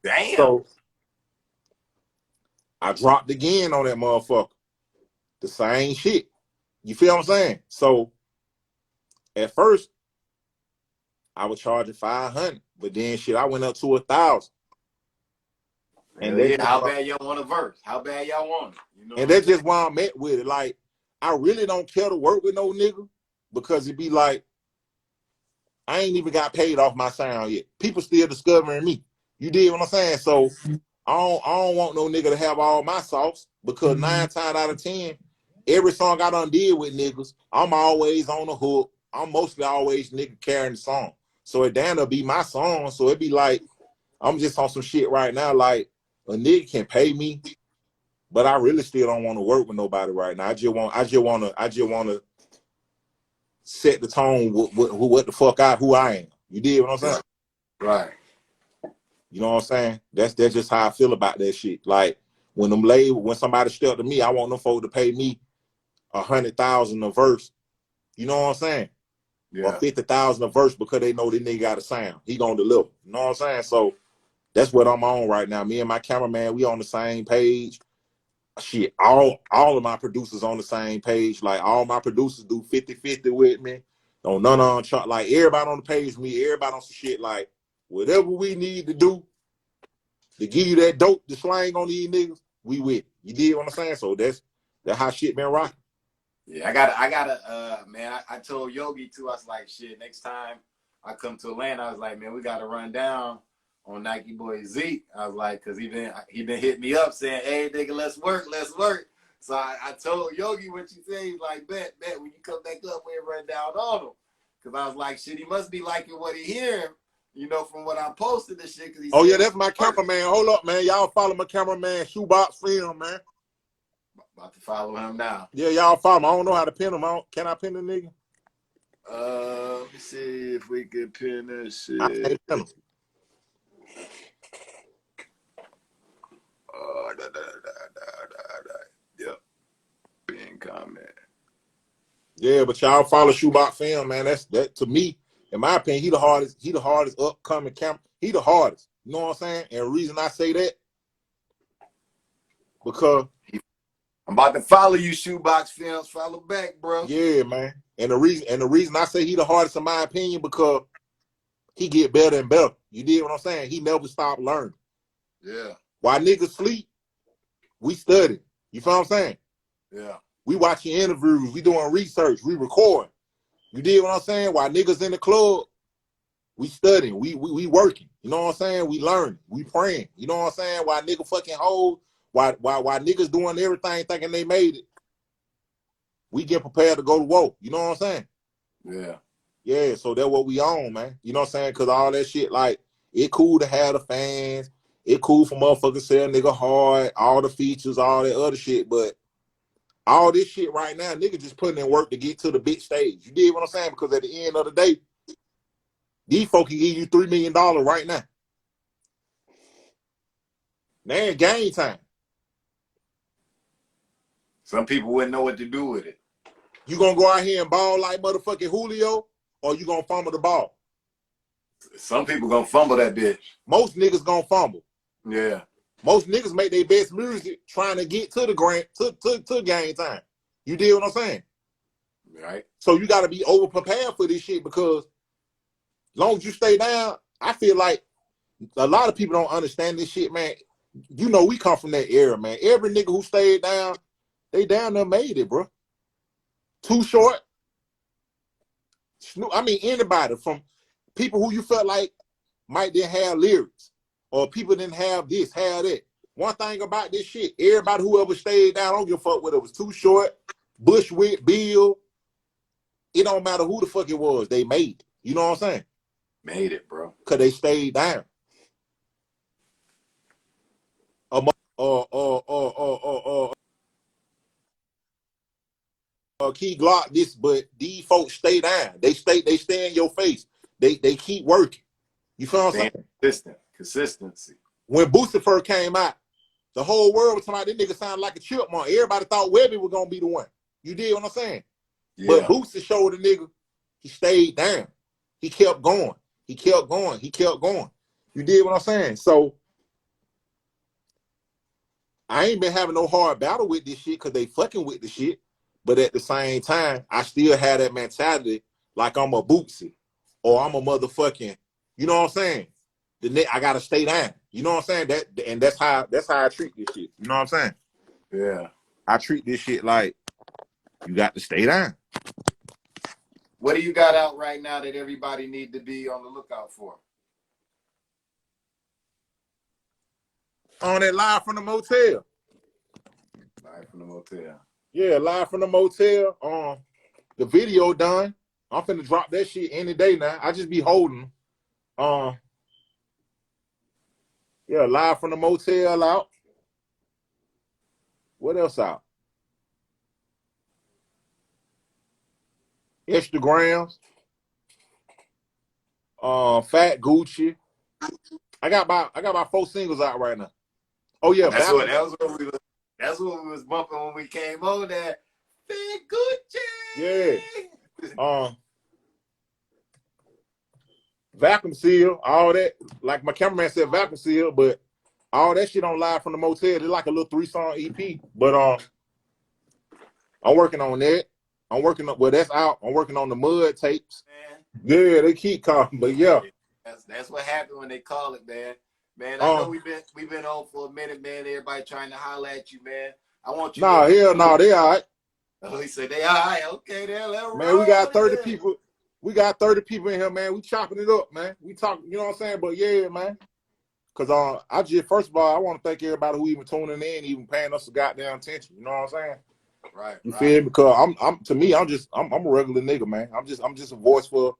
Damn. So I dropped again on that motherfucker. The same shit. You feel what I'm saying? So at first, I was charging 500, but then shit, I went up to 1,000. And Yeah, how bad y'all want a verse? How bad y'all want it? You know, and that's just why I'm at with it. Like, I really don't care to work with no nigga because it be like, I ain't even got paid off my sound yet. People still discovering me. You did what I'm saying? So I don't want no nigga to have all my sauce because 9 times out of 10, every song I done did with niggas, I'm always on the hook. I'm mostly always nigga carrying the song. So it damn to be my song. So it be like, I'm just on some shit right now. Like, a nigga can pay me, but I really still don't want to work with nobody right now. I just want to set the tone with what the fuck who I am. You did what I'm saying? Right. You know what I'm saying? That's just how I feel about that shit. Like when somebody stepped to me, I want them folk to pay me 100,000 a verse. You know what I'm saying? Yeah. Or 50,000 a verse because they know this nigga got a sound. He gonna deliver. You know what I'm saying? So that's what I'm on right now. Me and my cameraman, we on the same page. Shit, all of my producers on the same page. Like all my producers do 50-50 with me. Don't none on chart. Like everybody on the page with me, everybody on some shit. Like whatever we need to do to give you that dope, the slang on these niggas, we with. You did what I'm saying? So that's how shit been rocking. Yeah, man, I told Yogi too, I was like, shit, next time I come to Atlanta, I was like, man, we gotta run down on NikeBoyZeke. I was like, cause he been hitting me up saying, hey nigga, let's work. So I told Yogi what you say. He's like, bet, when you come back up, we'll run down on him. Cause I was like, shit, he must be liking what he hearing, you know, from what I posted this shit. Cause Oh yeah, that's my cameraman. Hold up, man. Y'all follow my cameraman, Shoebox Film, man. About to follow him now. Yeah, y'all follow him. I don't know how to pin him. Can I pin the nigga? Let me see if we can pin this shit. I can't pin him. Yep. Pin comment. Yeah, but y'all follow Shoebox Film, man. That to me, in my opinion, he the hardest upcoming camera. He the hardest. You know what I'm saying? And the reason I say that, because I'm about to follow you, Shoebox Films. Follow back, bro. Yeah, man. And the reason I say he the hardest in my opinion, because he get better and better. You did what I'm saying? He never stopped learning. Yeah. While niggas sleep, we study. You feel what I'm saying? Yeah. We watching interviews, we doing research, we record. You did what I'm saying? While niggas in the club, we studying, we working. You know what I'm saying? We learning, we praying. You know what I'm saying? While niggas fucking hold, while niggas doing everything thinking they made it, we get prepared to go to war. You know what I'm saying? Yeah. Yeah, so that's what we on, man. You know what I'm saying? Because all that shit, like, it cool to have the fans. It cool for motherfuckers sell nigga hard, all the features, all that other shit. But all this shit right now, nigga just putting in work to get to the big stage. You did what I'm saying? Because at the end of the day, these folks can give you $3 million right now. Now ain't game time. Some people wouldn't know what to do with it. You gonna go out here and ball like motherfucking Julio? or you gonna fumble the ball? Some people gonna fumble that bitch. Most niggas gonna fumble. Yeah. Most niggas make their best music trying to get to the to game time. You deal what I'm saying? Right. So you gotta be over prepared for this shit, because long as you stay down, I feel like a lot of people don't understand this shit, man. You know, we come from that era, man. Every nigga who stayed down, they down there made it, bro. Too Short. I mean, anybody from people who you felt like might didn't have lyrics, or people didn't have this, have that. One thing about this shit, everybody whoever stayed down, I don't give a fuck whether it was Too Short, Bushwick, Bill. It don't matter who the fuck it was, they made it. You know what I'm saying? Made it, bro. Cause they stayed down. Key Glock this, but these folks stay down. They stay in your face. They keep working. You feel what I'm saying? Consistency. When Booster first came out, the whole world was talking about this nigga sounded like a chipmunk. Everybody thought Webby was gonna be the one. You did what I'm saying? Yeah. But Booster showed the nigga he stayed down. He kept going. He kept going. He kept going. You did what I'm saying? So I ain't been having no hard battle with this shit because they fucking with the shit. But at the same time, I still have that mentality like I'm a Bootsy or I'm a motherfucking, you know what I'm saying? I gotta stay down. You know what I'm saying? That's how I treat this shit. You know what I'm saying? Yeah. I treat this shit like you got to stay down. What do you got out right now that everybody need to be on the lookout for? On that Live from the Motel. Live from the Motel. Yeah, Live from the Motel. The video done. I'm finna drop that shit any day now. I just be holding. Yeah, Live from the Motel out. What else out? Instagrams. Fat Gucci. I got about 4 singles out right now. Oh yeah, that's what we was bumping when we came on there. Fat Gucci. Yeah. Vacuum Seal, all that. Like my cameraman said, Vacuum Seal, but all that shit on Live from the Motel. It's like a little 3-song EP. But I'm working on that. That's out. I'm working on the Mud tapes. Man. Yeah, they keep calling, but yeah. That's what happened when they call it, man. Man, I know we've been on for a minute, man. Everybody trying to holler at you, man. I want you. Nah, hell no, they all right. Oh, he said they all right. Okay, then let man, roll, we got 30 people. We got 30 people in here, man. We chopping it up, man. We talking, you know what I'm saying? But yeah, man. Cause first of all, I want to thank everybody who even tuning in, even paying us a goddamn attention. You know what I'm saying? Right. You feel me? Because I'm a regular nigga, man. I'm just a voice for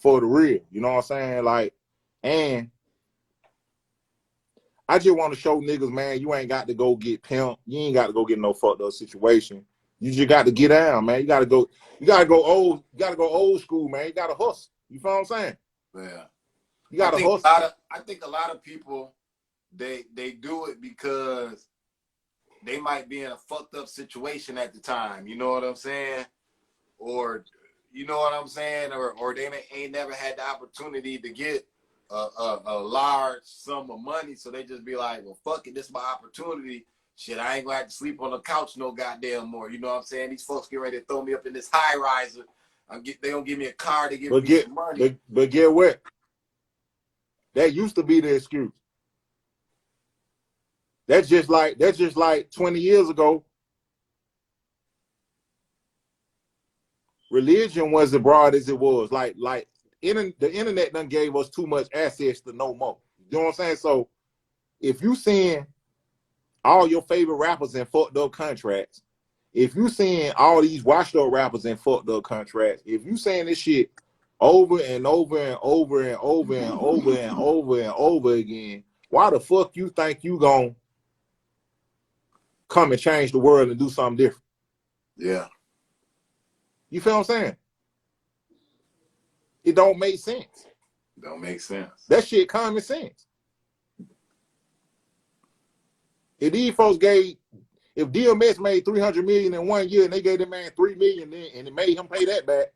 the real. You know what I'm saying? Like, and I just want to show niggas, man, you ain't got to go get pimped. You ain't got to go get no fucked up situation. You just got to get down, man. You gotta go old school, man. You gotta hustle. You feel what I'm saying? Yeah. You gotta hustle. I think a lot of people they do it because they might be in a fucked up situation at the time. You know what I'm saying? Or you know what I'm saying? Or they ain't never had the opportunity to get a large sum of money, so they just be like, well, fuck it, this is my opportunity. Shit, I ain't gonna have to sleep on the couch no goddamn more. You know what I'm saying? These folks get ready to throw me up in this high riser. They gonna give me a car to give me some money. But get what? That used to be the excuse. That's just like 20 years ago. Religion wasn't as broad as it was. Like the internet done gave us too much access to know more. You know what I'm saying? So if you seeing all your favorite rappers in fucked up contracts, if you seeing all these washed up rappers in fucked up contracts, if you saying this shit over and over and over and over and over and over and over again, why the fuck you think you gonna come and change the world and do something different? Yeah. You feel what I'm saying? It don't make sense. Don't make sense. That shit common sense. If these folks if DMX made $300 million in 1 year and they gave that man $3 million and it made him pay that back,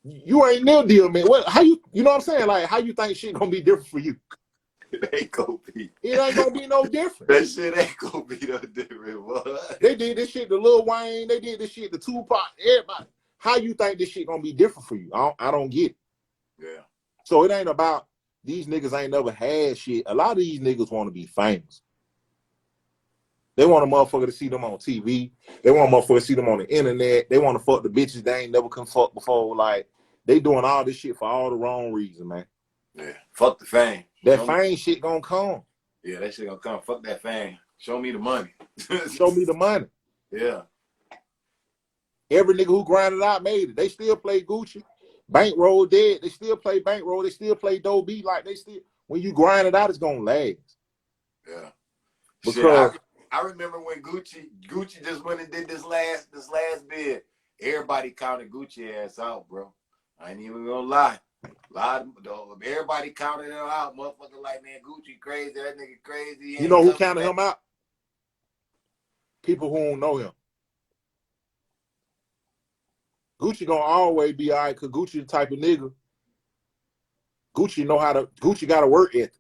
You ain't no deal, man. What? How you know what I'm saying? Like, how you think shit gonna be different for you? It ain't gonna be. It ain't gonna be no different. That shit ain't gonna be no different, boy. They did this shit to Lil Wayne. They did this shit to Tupac. Everybody. How you think this shit gonna be different for you? I don't get it. Yeah. So it ain't about these niggas ain't never had shit. A lot of these niggas want to be famous. They want a motherfucker to see them on TV. They want a motherfucker to see them on the internet. They want to fuck the bitches they ain't never can fuck before. Like, they doing all this shit for all the wrong reasons, man. Yeah. Fuck the fame. That fame shit gonna come. Yeah, that shit gonna come. Fuck that fame. Show me the money. Show me the money. Yeah. Every nigga who grinded out made it. They still play Gucci. Bankroll dead. They still play Bankroll. They still play Doe B. Like, they still, when you grind it out, it's gonna last. Yeah. Because shit, I remember when Gucci just went and did this last bid. Everybody counted Gucci ass out, bro. I ain't even gonna lie. Everybody counted him out. Motherfucker like, man, Gucci crazy. That nigga crazy. you know who counted him out? People who don't know him. Gucci gonna always be all right, because Gucci the type of nigga. Gucci got to work ethic.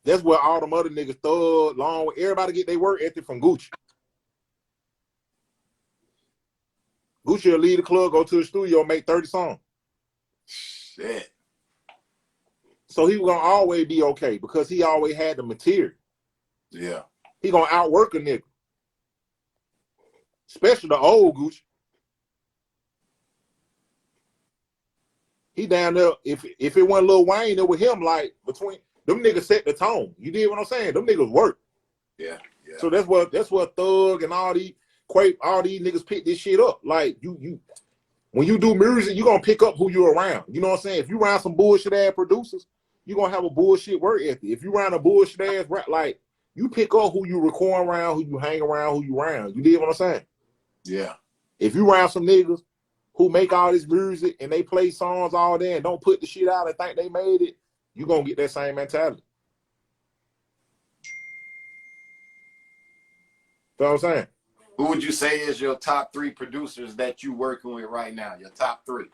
That's where all them other niggas thug, long, everybody get their work ethic from Gucci. Gucci will leave the club, go to the studio, make 30 songs. Shit. So he was gonna always be okay because he always had the material. Yeah. He gonna outwork a nigga. Especially the old Gucci. He down there, if it wasn't Lil Wayne, it was him, like, between them niggas set the tone. You did what I'm saying? Them niggas work. Yeah. Yeah. So that's what Thug and all these niggas pick this shit up. Like, you when you do music, you gonna pick up who you around. You know what I'm saying? If you around some bullshit ass producers, you gonna have a bullshit work ethic. If you around a bullshit ass rap, like, you pick up who you record around, who you hang around, who you around. You did what I'm saying? Yeah. If you around some niggas who make all this music and they play songs all day and don't put the shit out and think they made it, you gonna get that same mentality. You know what I'm saying? Who would you say is your top 3 producers that you working with right now? Your top 3.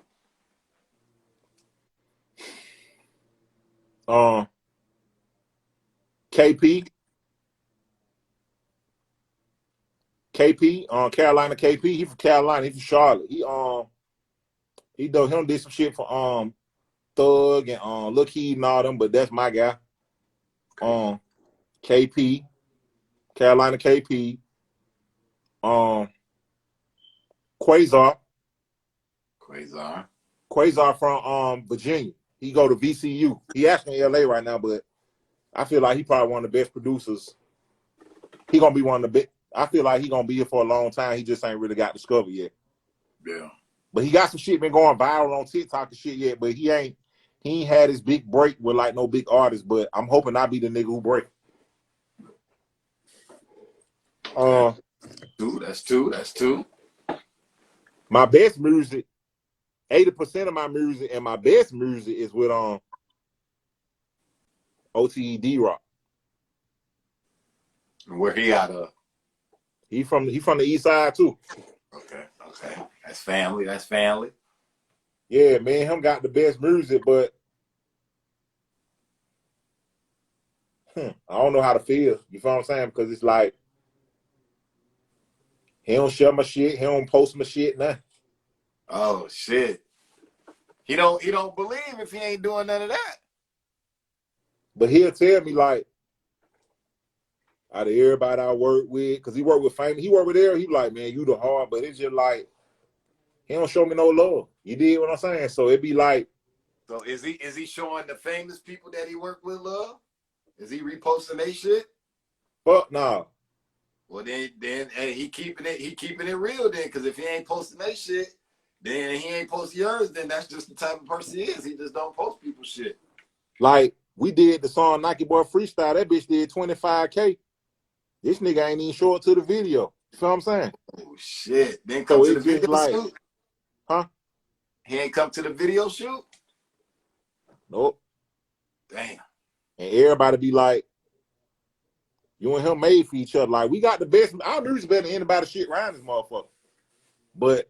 KP, Carolina KP. He from Carolina. He from Charlotte. He did some shit for Thug and Lil Keed and all them, but that's my guy. KP, Carolina KP. Quasar from Virginia. He go to VCU. He actually in LA right now, but I feel like he probably one of the best producers. He gonna be one of the best. I feel like he gonna be here for a long time. He just ain't really got discovered yet. Yeah. But he got some shit been going viral on TikTok and shit yet, but he ain't had his big break with like no big artist, but I'm hoping I be the nigga who break. That's two. My best music, 80% of my music and my best music is with OTE D-Rock. Where he out of? He from the east side too. Okay. That's family. Yeah, man, him got the best music, but I don't know how to feel. You feel what I'm saying? Because it's like, he don't share my shit. He don't post my shit now. Oh shit. He don't believe if he ain't doing none of that. But he'll tell me, like, out of everybody I work with, because he worked with famous, he worked with Eric, he like, man, you the hard, but it's just like, he don't show me no love. You did what I'm saying? So it'd be like. So is he showing the famous people that he worked with love? Is he reposting their shit? Fuck nah. Well then hey, he keeping it real then, because if he ain't posting their shit, then he ain't posting yours, then that's just the type of person he is. He just don't post people's shit. Like, we did the song Nike Boy Freestyle. That bitch did 25K. This nigga ain't even show it to the video. You feel what I'm saying? Oh, shit. Then come to the video like, shoot? Huh? He ain't come to the video shoot? Nope. Damn. And everybody be like, you and him made for each other. Like, we got the best. Our music's better than anybody's shit around this motherfucker. But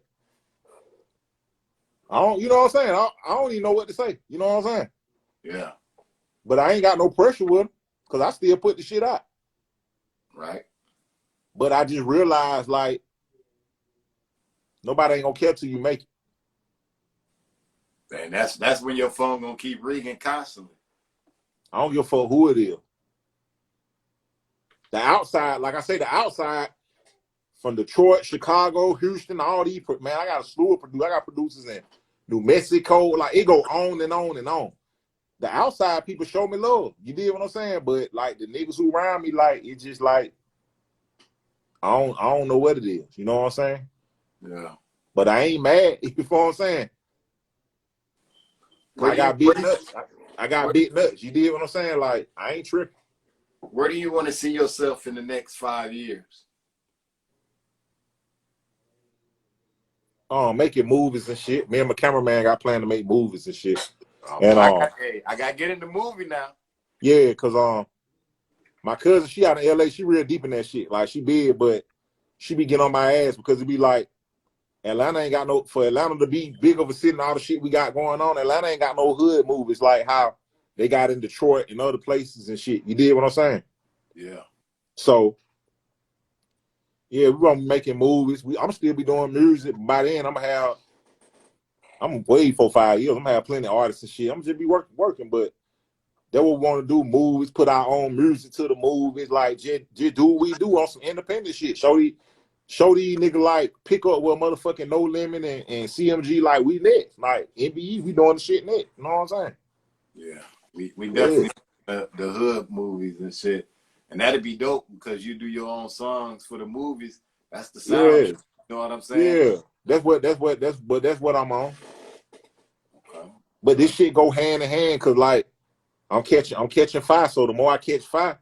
I don't, you know what I'm saying? I don't even know what to say. You know what I'm saying? Yeah. But I ain't got no pressure with them because I still put the shit out. Right. But I just realized, like, nobody ain't gonna care till you make it. And that's when your phone gonna keep ringing constantly. I don't give a fuck who it is. The outside, like I say, the outside from Detroit, Chicago, Houston, all these, man, I got a slew of producers. I got producers in New Mexico. Like, it go on and on and on. The outside people show me love. You did what I'm saying? But, like, the niggas who around me, like, it's just like, I don't know what it is. You know what I'm saying? Yeah. But I ain't mad. You know what I'm saying? I got big nuts. I got big nuts. You did what I'm saying? Like, I ain't tripping. Where do you want to see yourself in the next 5 years? Making movies and shit. Me and my cameraman got planned to make movies and shit. And I got to get in the movie now. yeah, cause my cousin, she out in LA, she real deep in that shit. Like, she big, but she be getting on my ass because it be like, Atlanta ain't got no, for Atlanta to be big of a city and all the shit we got going on, Atlanta ain't got no hood movies like how they got in Detroit and other places and shit. You did what I'm saying? Yeah. So, yeah, we're gonna be making movies. I'm still be doing music. By then, I'm way 4-5 years. I'm gonna have plenty of artists and shit. I'm just be working, but that what we want to do, movies, put our own music to the movies, like just do what we do on some independent shit. Show these niggas like pick up with motherfucking No Limit and CMG like we next. Like NBE, we doing the shit next. You know what I'm saying? Yeah. We definitely the hood movies and shit. And that'd be dope because you do your own songs for the movies. That's the sound. Yeah. You know what I'm saying? Yeah. That's what I'm on. Okay. But this shit go hand in hand because like I'm catching fire. So the more I catch fire,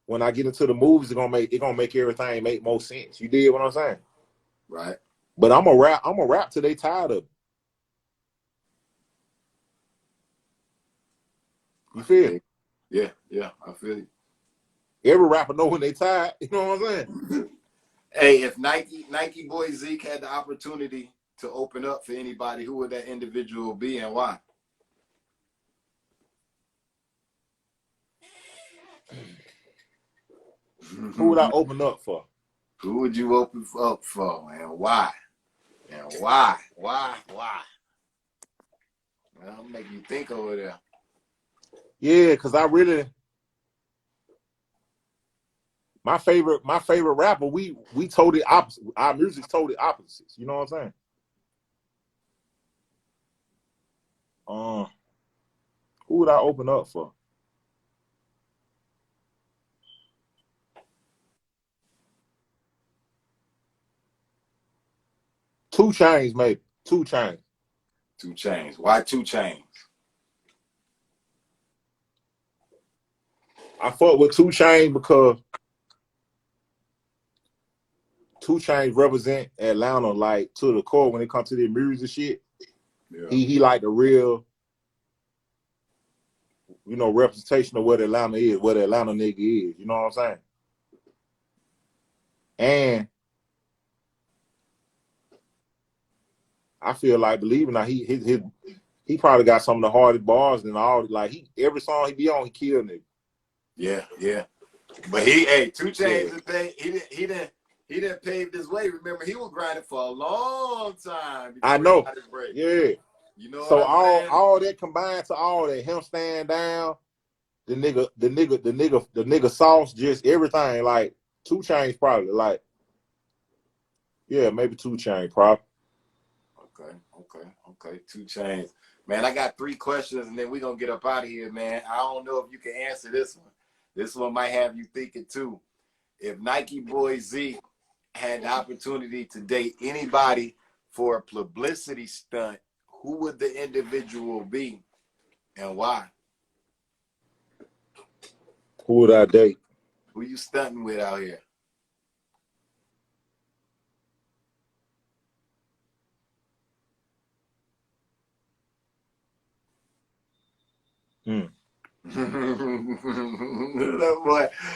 when I get into the movies, it's gonna make everything make more sense. You did what I'm saying? Right. But I'm a rap till they tired of it. You feel? Yeah, I feel you. Every rapper know when they tired. You know what I'm saying? Hey, if NikeBoyZeke had the opportunity to open up for anybody, who would that individual be and why? Who would I open up for? Who would you open up for and why? And why? Why? Well, I'll make you think over there. Yeah, because I really my favorite rapper, we totally opposite. Our music's totally opposites. You know what I'm saying? Who would I open up for? 2 Chainz, maybe. 2 Chainz. 2 Chainz. Why 2 Chainz? I fuck with 2 Chainz because 2 Chainz represent Atlanta like to the core when it comes to the music shit. Yeah. He like the real, representation of what Atlanta is, what the Atlanta nigga is. You know what I'm saying? And I feel like, believe it or not, he probably got some of the hardest bars and all. Like every song he be on, he kill nigga. Yeah. But 2 Chainz, he didn't pave this way. Remember, he was grinding for a long time before I know. he got his break. Yeah. You know So what I'm saying? all that combined to all that, him stand down, the nigga sauce, just everything. Like 2 Chainz probably. Like, yeah, maybe 2 Chainz probably. Okay. 2 Chainz. Man, I got 3 questions and then we're going to get up out of here, man. I don't know if you can answer this one. This one might have you thinking too. If NikeBoyZeke had the opportunity to date anybody for a publicity stunt, who would the individual be and why? Who would I date? Who you stunting with out here?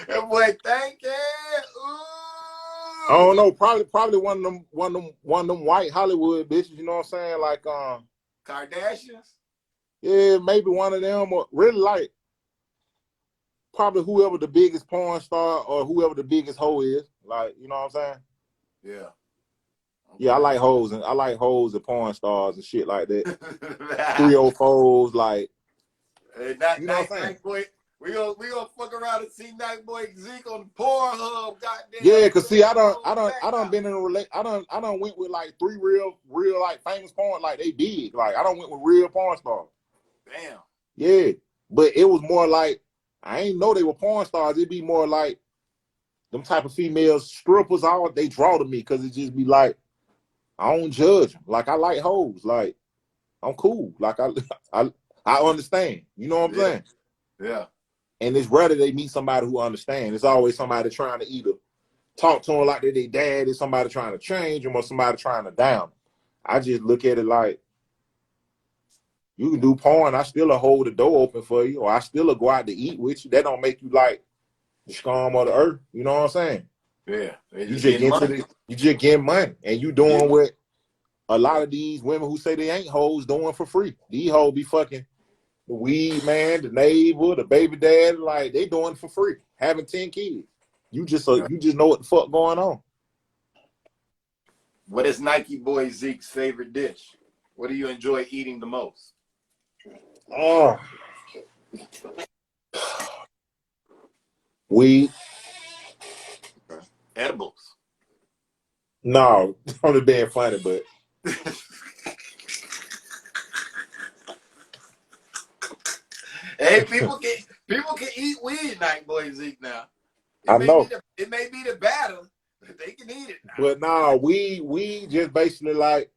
that boy thinking. Ooh. I don't know. Probably one of them white Hollywood bitches. You know what I'm saying? Like Kardashians. Yeah, maybe one of them, or really like probably whoever the biggest porn star or whoever the biggest hoe is. Like, you know what I'm saying? Yeah. Okay. Yeah, I like hoes and porn stars and shit like that. 304s, like, Hey, you know what I'm saying? Nike Boy, we gonna fuck around and see NikeBoyZeke on Pornhub. Goddamn. Yeah, cause see, I done been in a I done went with like three real like famous porn, like they big. Like I done went with real porn stars. Damn. Yeah, but it was more like I ain't know they were porn stars. It'd be more like them type of females, strippers. All they draw to me because it just be like I don't judge them. Like I like hoes. Like I'm cool. Like I understand. You know what I'm saying? Yeah. And it's rare that they meet somebody who understands. It's always somebody trying to either talk to them like they're their dad, is somebody trying to change them, or somebody trying to down them. I just look at it like you can do porn. I still hold the door open for you, or I still go out to eat with you. That don't make you like the scum of the earth. You know what I'm saying? Yeah. You just get money, and you doing what a lot of these women who say they ain't hoes doing for free. These hoes be fucking the weed man, the neighbor, the baby dad, like they doing it for free, having 10 kids. You just know what the fuck going on. What is NikeBoyZeke's favorite dish? What do you enjoy eating the most? Oh, weed. Edibles. No, I'm just being funny, but Hey, people can eat weed, NikeBoyZeke now. I know. It may be the battle, but they can eat it now. But no, we just basically like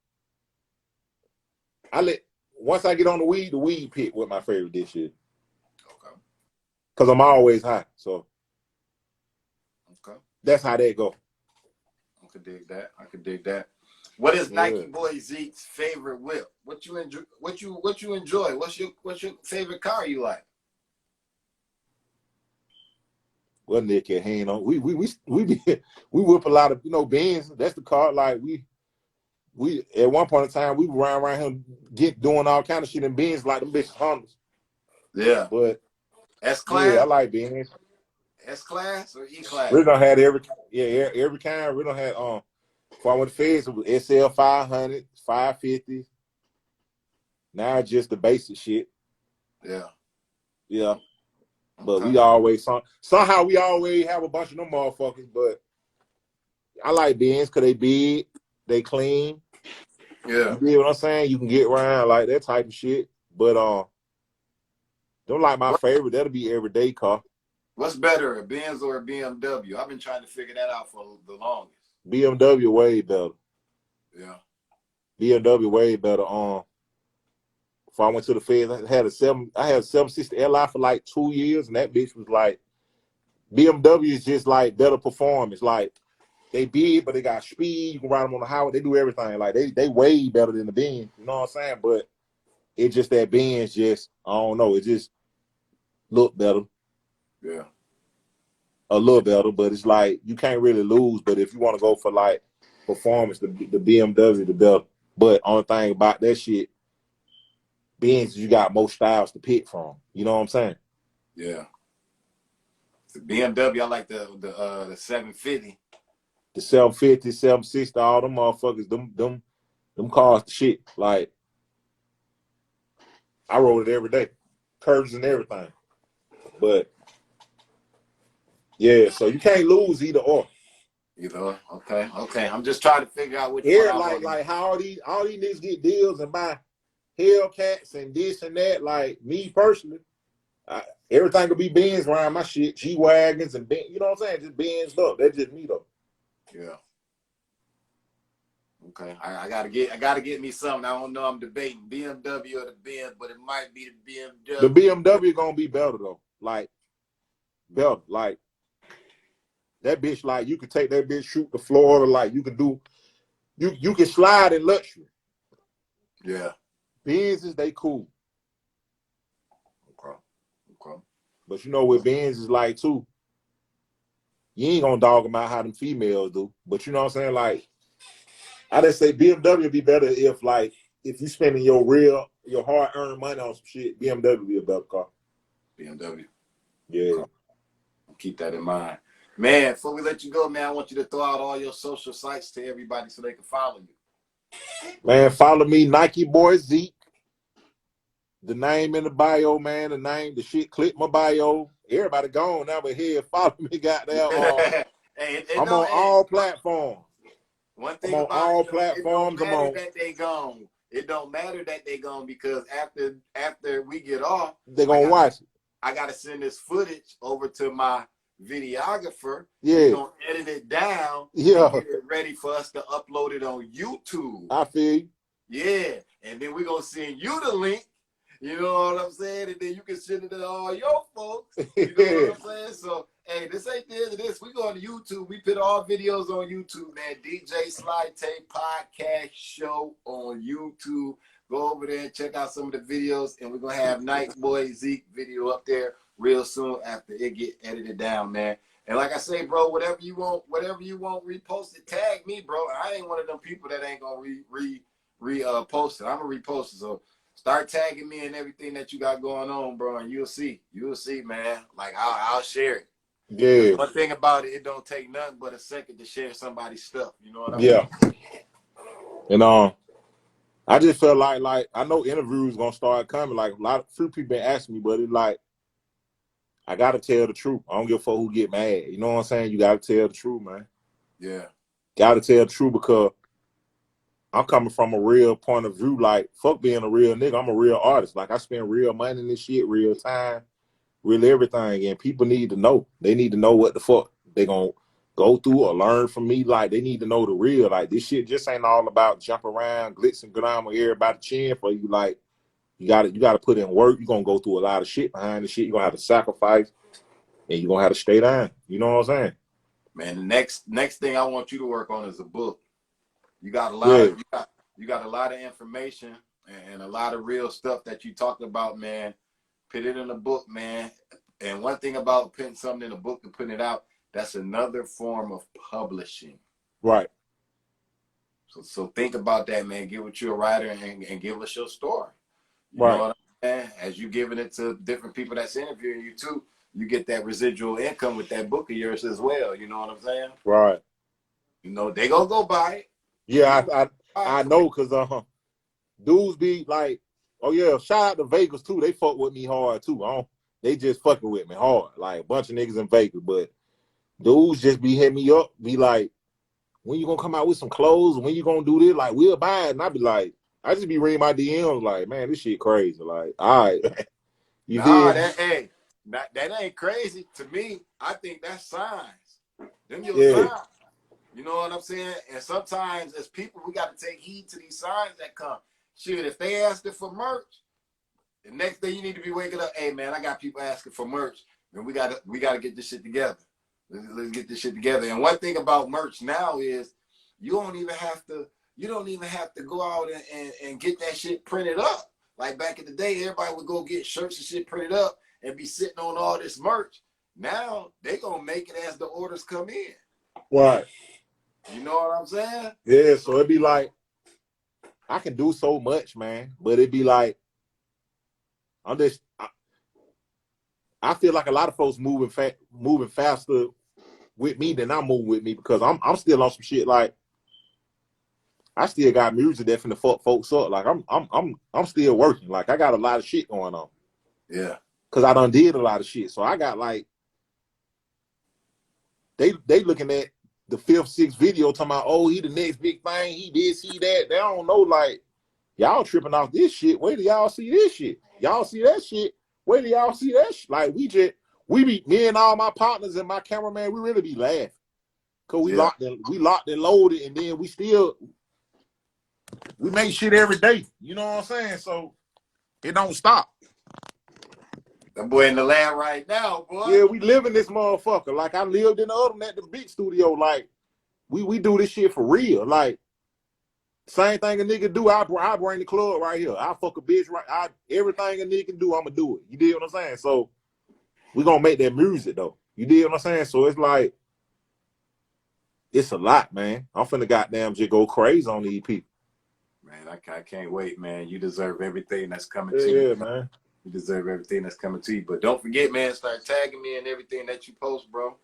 once I get on the weed pit what my favorite dish is. Okay. Cause I'm always high, so okay, that's how that go. I could dig that. What is NikeBoyZeke's favorite whip? What you enjoy? What you enjoy? What's your favorite car you like? Well, Nick can hang on. We whip a lot of Benz. That's the car. Like we at one point in time we were around here doing all kind of shit in Benz like them bitches Hondas. Yeah, but S-Class. Yeah, I like Benz. S-Class or E-Class? We don't have every kind. We don't have before I went to Feds, it was SL 500, 550. Now just the basic shit. Yeah. Yeah. But we always somehow we always have a bunch of them motherfuckers. But I like Benz because they big, they clean. Yeah. You know what I'm saying? You can get around like that type of shit. But don't like my favorite. That'll be everyday car. What's better, a Benz or a BMW? I've been trying to figure that out for the longest. BMW way better. Yeah. BMW way better. Before I went to the Feds, I had a 760 Li for like 2 years, and that bitch was like BMW is just like better performance. Like they big, but they got speed. You can ride them on the highway. They do everything. Like they way better than the Benz. You know what I'm saying? But it's just that Benz just I don't know. It just look better. Yeah. A little better, but it's like you can't really lose. But if you want to go for like performance, the BMW the better. But only thing about that shit, Benz, you got most styles to pick from. You know what I'm saying? Yeah. The BMW, I like the 750. The 750, 760, all them motherfuckers, them cars the shit. Like I rode it every day. Curves and everything. But yeah, so you can't lose either or. Okay. I'm just trying to figure out which one I want. Like how all these niggas get deals and buy Hellcats and this and that. Like me personally, everything will be Benz around my shit, G wagons and Benz, you know what I'm saying? Just Benz up. That's just me though. Yeah. Okay. I gotta get me something. I don't know. I'm debating BMW or the Benz, but it might be the BMW. The BMW gonna be better though. Like better. Like that bitch. Like you could take that bitch, shoot the floor. Like you can do. You can slide in luxury. Yeah. Benzes, they cool. Okay. But you know what Benz is like too. you ain't gonna dog them out how them females do. But you know what I'm saying? Like, I just say BMW would be better if you spending your hard earned money on some shit, BMW would be a better car. BMW. Yeah. Keep that in mind. Man, before we let you go, man, I want you to throw out all your social sites to everybody so they can follow you. Man, follow me, NikeBoyZeke. The name in the bio, man. The shit click my bio. Everybody gone now, but here, follow me, goddamn. I'm on all platforms. One thing I'm on about all it, platforms. it don't matter that they gone. It don't matter that they gone because after we get off, they gonna watch it. I gotta send this footage over to my videographer. Yeah. He's gonna edit it down. Yeah. And get it ready for us to upload it on YouTube. I feel you. Yeah. And then we're gonna send you the link. You know what I'm saying? And then you can send it to all your folks. You know what I'm saying? So, hey, this ain't the end of this. We go on YouTube. We put all videos on YouTube, man. DJ Sly Tay Podcast Show on YouTube. Go over there and check out some of the videos. And we're going to have NikeBoyZeke video up there real soon after it get edited down, man. And like I say, bro, whatever you want, repost it. Tag me, bro. I ain't one of them people that ain't going to repost it. I'm going to repost it. So, start tagging me and everything that you got going on, bro, and you'll see, man. Like I'll share it. Yeah. One thing about it, it don't take nothing but a second to share somebody's stuff. You know what I mean? Yeah. And I just felt like I know interviews gonna start coming. Like few people been asking me, but it's like I gotta tell the truth. I don't give a fuck who get mad. You know what I'm saying? You gotta tell the truth, man. Yeah. Gotta tell the truth because I'm coming from a real point of view, like, fuck being a real nigga. I'm a real artist. Like, I spend real money in this shit, real time, real everything. And people need to know. They need to know what the fuck they gonna go through or learn from me. Like, they need to know the real. Like, this shit just ain't all about jump around, glitz and glamour, everybody cheering for you. Like, you gotta put in work. You're gonna go through a lot of shit behind the shit. You're gonna have to sacrifice, and you're gonna have to stay down. You know what I'm saying? Man, the next thing I want you to work on is a book. You got a lot of you got a lot of information and a lot of real stuff that you talked about, man. Put it in a book, man. And one thing about putting something in a book and putting it out, that's another form of publishing. Right. So think about that, man. Get with your writer and give us your story. You right. know what I'm saying? As you giving it to different people that's interviewing you too, you get that residual income with that book of yours as well. You know what I'm saying? Right. You know, they gonna go buy it. Yeah, I know, because dudes be like, oh yeah, shout out to Vegas too. They fuck with me hard too. They just fucking with me hard. Like a bunch of niggas in Vegas. But dudes just be hitting me up, be like, when you gonna come out with some clothes? When you gonna do this? Like, we'll buy it. And I be like, I just be reading my DMs like, man, this shit crazy. Like, all right. You feel me? That ain't crazy. To me, I think that's signs. Them your signs. You know what I'm saying? And sometimes as people, we got to take heed to these signs that come. Shit, if they asked it for merch, the next day you need to be waking up, hey man, I got people asking for merch. And we gotta get this shit together. Let's get this shit together. And one thing about merch now is you don't even have to go out and get that shit printed up. Like back in the day, everybody would go get shirts and shit printed up and be sitting on all this merch. Now they gonna make it as the orders come in. Right. You know what I'm saying? Yeah, so it'd be like, I can do so much, man. But it'd be like, I feel like a lot of folks moving faster with me than I'm moving with me because I'm still on some shit like, I still got music that finna fuck folks up. Like I'm still working. Like I got a lot of shit going on. Yeah. Cause I done did a lot of shit. So I got like, they looking at the 5th, 6th video talking about, oh, he the next big thing, he this, he that. They don't know, like, y'all tripping off this shit. Wait till y'all see this shit. Y'all see that shit. Wait till y'all see that shit. Like, me and all my partners and my cameraman, we really be laughing. Cause we locked and loaded, and then we make shit every day. You know what I'm saying? So it don't stop. That boy in the lab right now, boy. Yeah, we live in this motherfucker. Like I lived in the other one at the big studio. Like we do this shit for real. Like same thing a nigga do. I bring the club right here. I fuck a bitch right. Everything a nigga can do, I'ma do it. You dig what I'm saying? So we gonna make that music though. You dig what I'm saying? So it's like It's a lot, man. I'm finna goddamn just go crazy on these people. Man, I can't wait, man. You deserve everything that's coming to Yeah, you. man. You deserve everything that's coming to you. But don't forget, man, start tagging me in everything that you post, bro.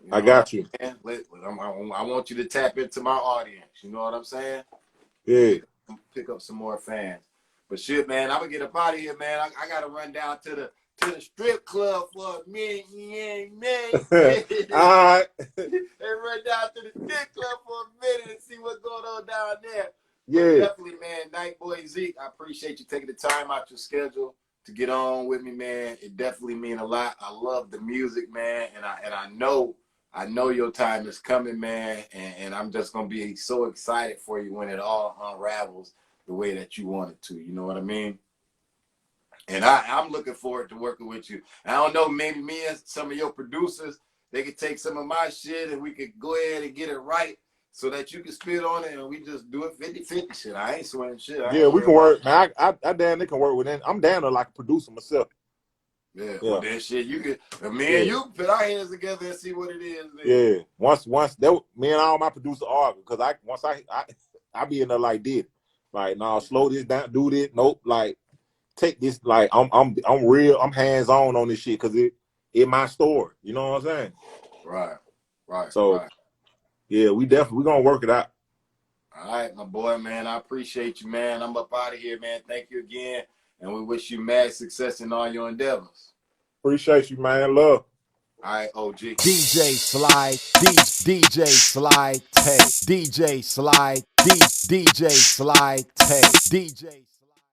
You I know what got you. I'm saying? I want you to tap into my audience. You know what I'm saying? Yeah. Pick up some more fans. But shit, man, I'm gonna get up out of here, man. I gotta run down to the strip club for a minute, All right. and run down to the strip club for a minute and see what's going on down there. But Yeah. definitely, man, NikeBoyZeke, I appreciate you taking the time out your schedule to get on with me, man. It definitely means a lot. I love the music, man, and I know your time is coming, man, and I'm just gonna be so excited for you when it all unravels the way that you want it to. You know what I mean? And I'm looking forward to working with you. I don't know, maybe me and some of your producers, they could take some of my shit and we could go ahead and get it right so that you can spit on it and we just do it 50-50 shit. I ain't sweating shit. I Yeah, ain't we worried can about work, man. I damn they can work with it. I'm down to like a producer myself. Yeah, Yeah. well, that shit, you could, me and Yeah. you put our hands together and see what it is. Then. Yeah. Once that me and all my producers argue because I be in there like this. Like, nah, slow this down, do this. Nope. Like, take this. Like, I'm real. I'm hands on this shit because it my story. You know what I'm saying? Right. So yeah, we gonna work it out. All right, my boy, man. I appreciate you, man. I'm up out of here, man. Thank you again, and we wish you mad success in all your endeavors. Appreciate you, man. Love. All right, OG. DJ Sly, DJ Sly Tay, DJ Sly, DJ Sly Tay, DJ.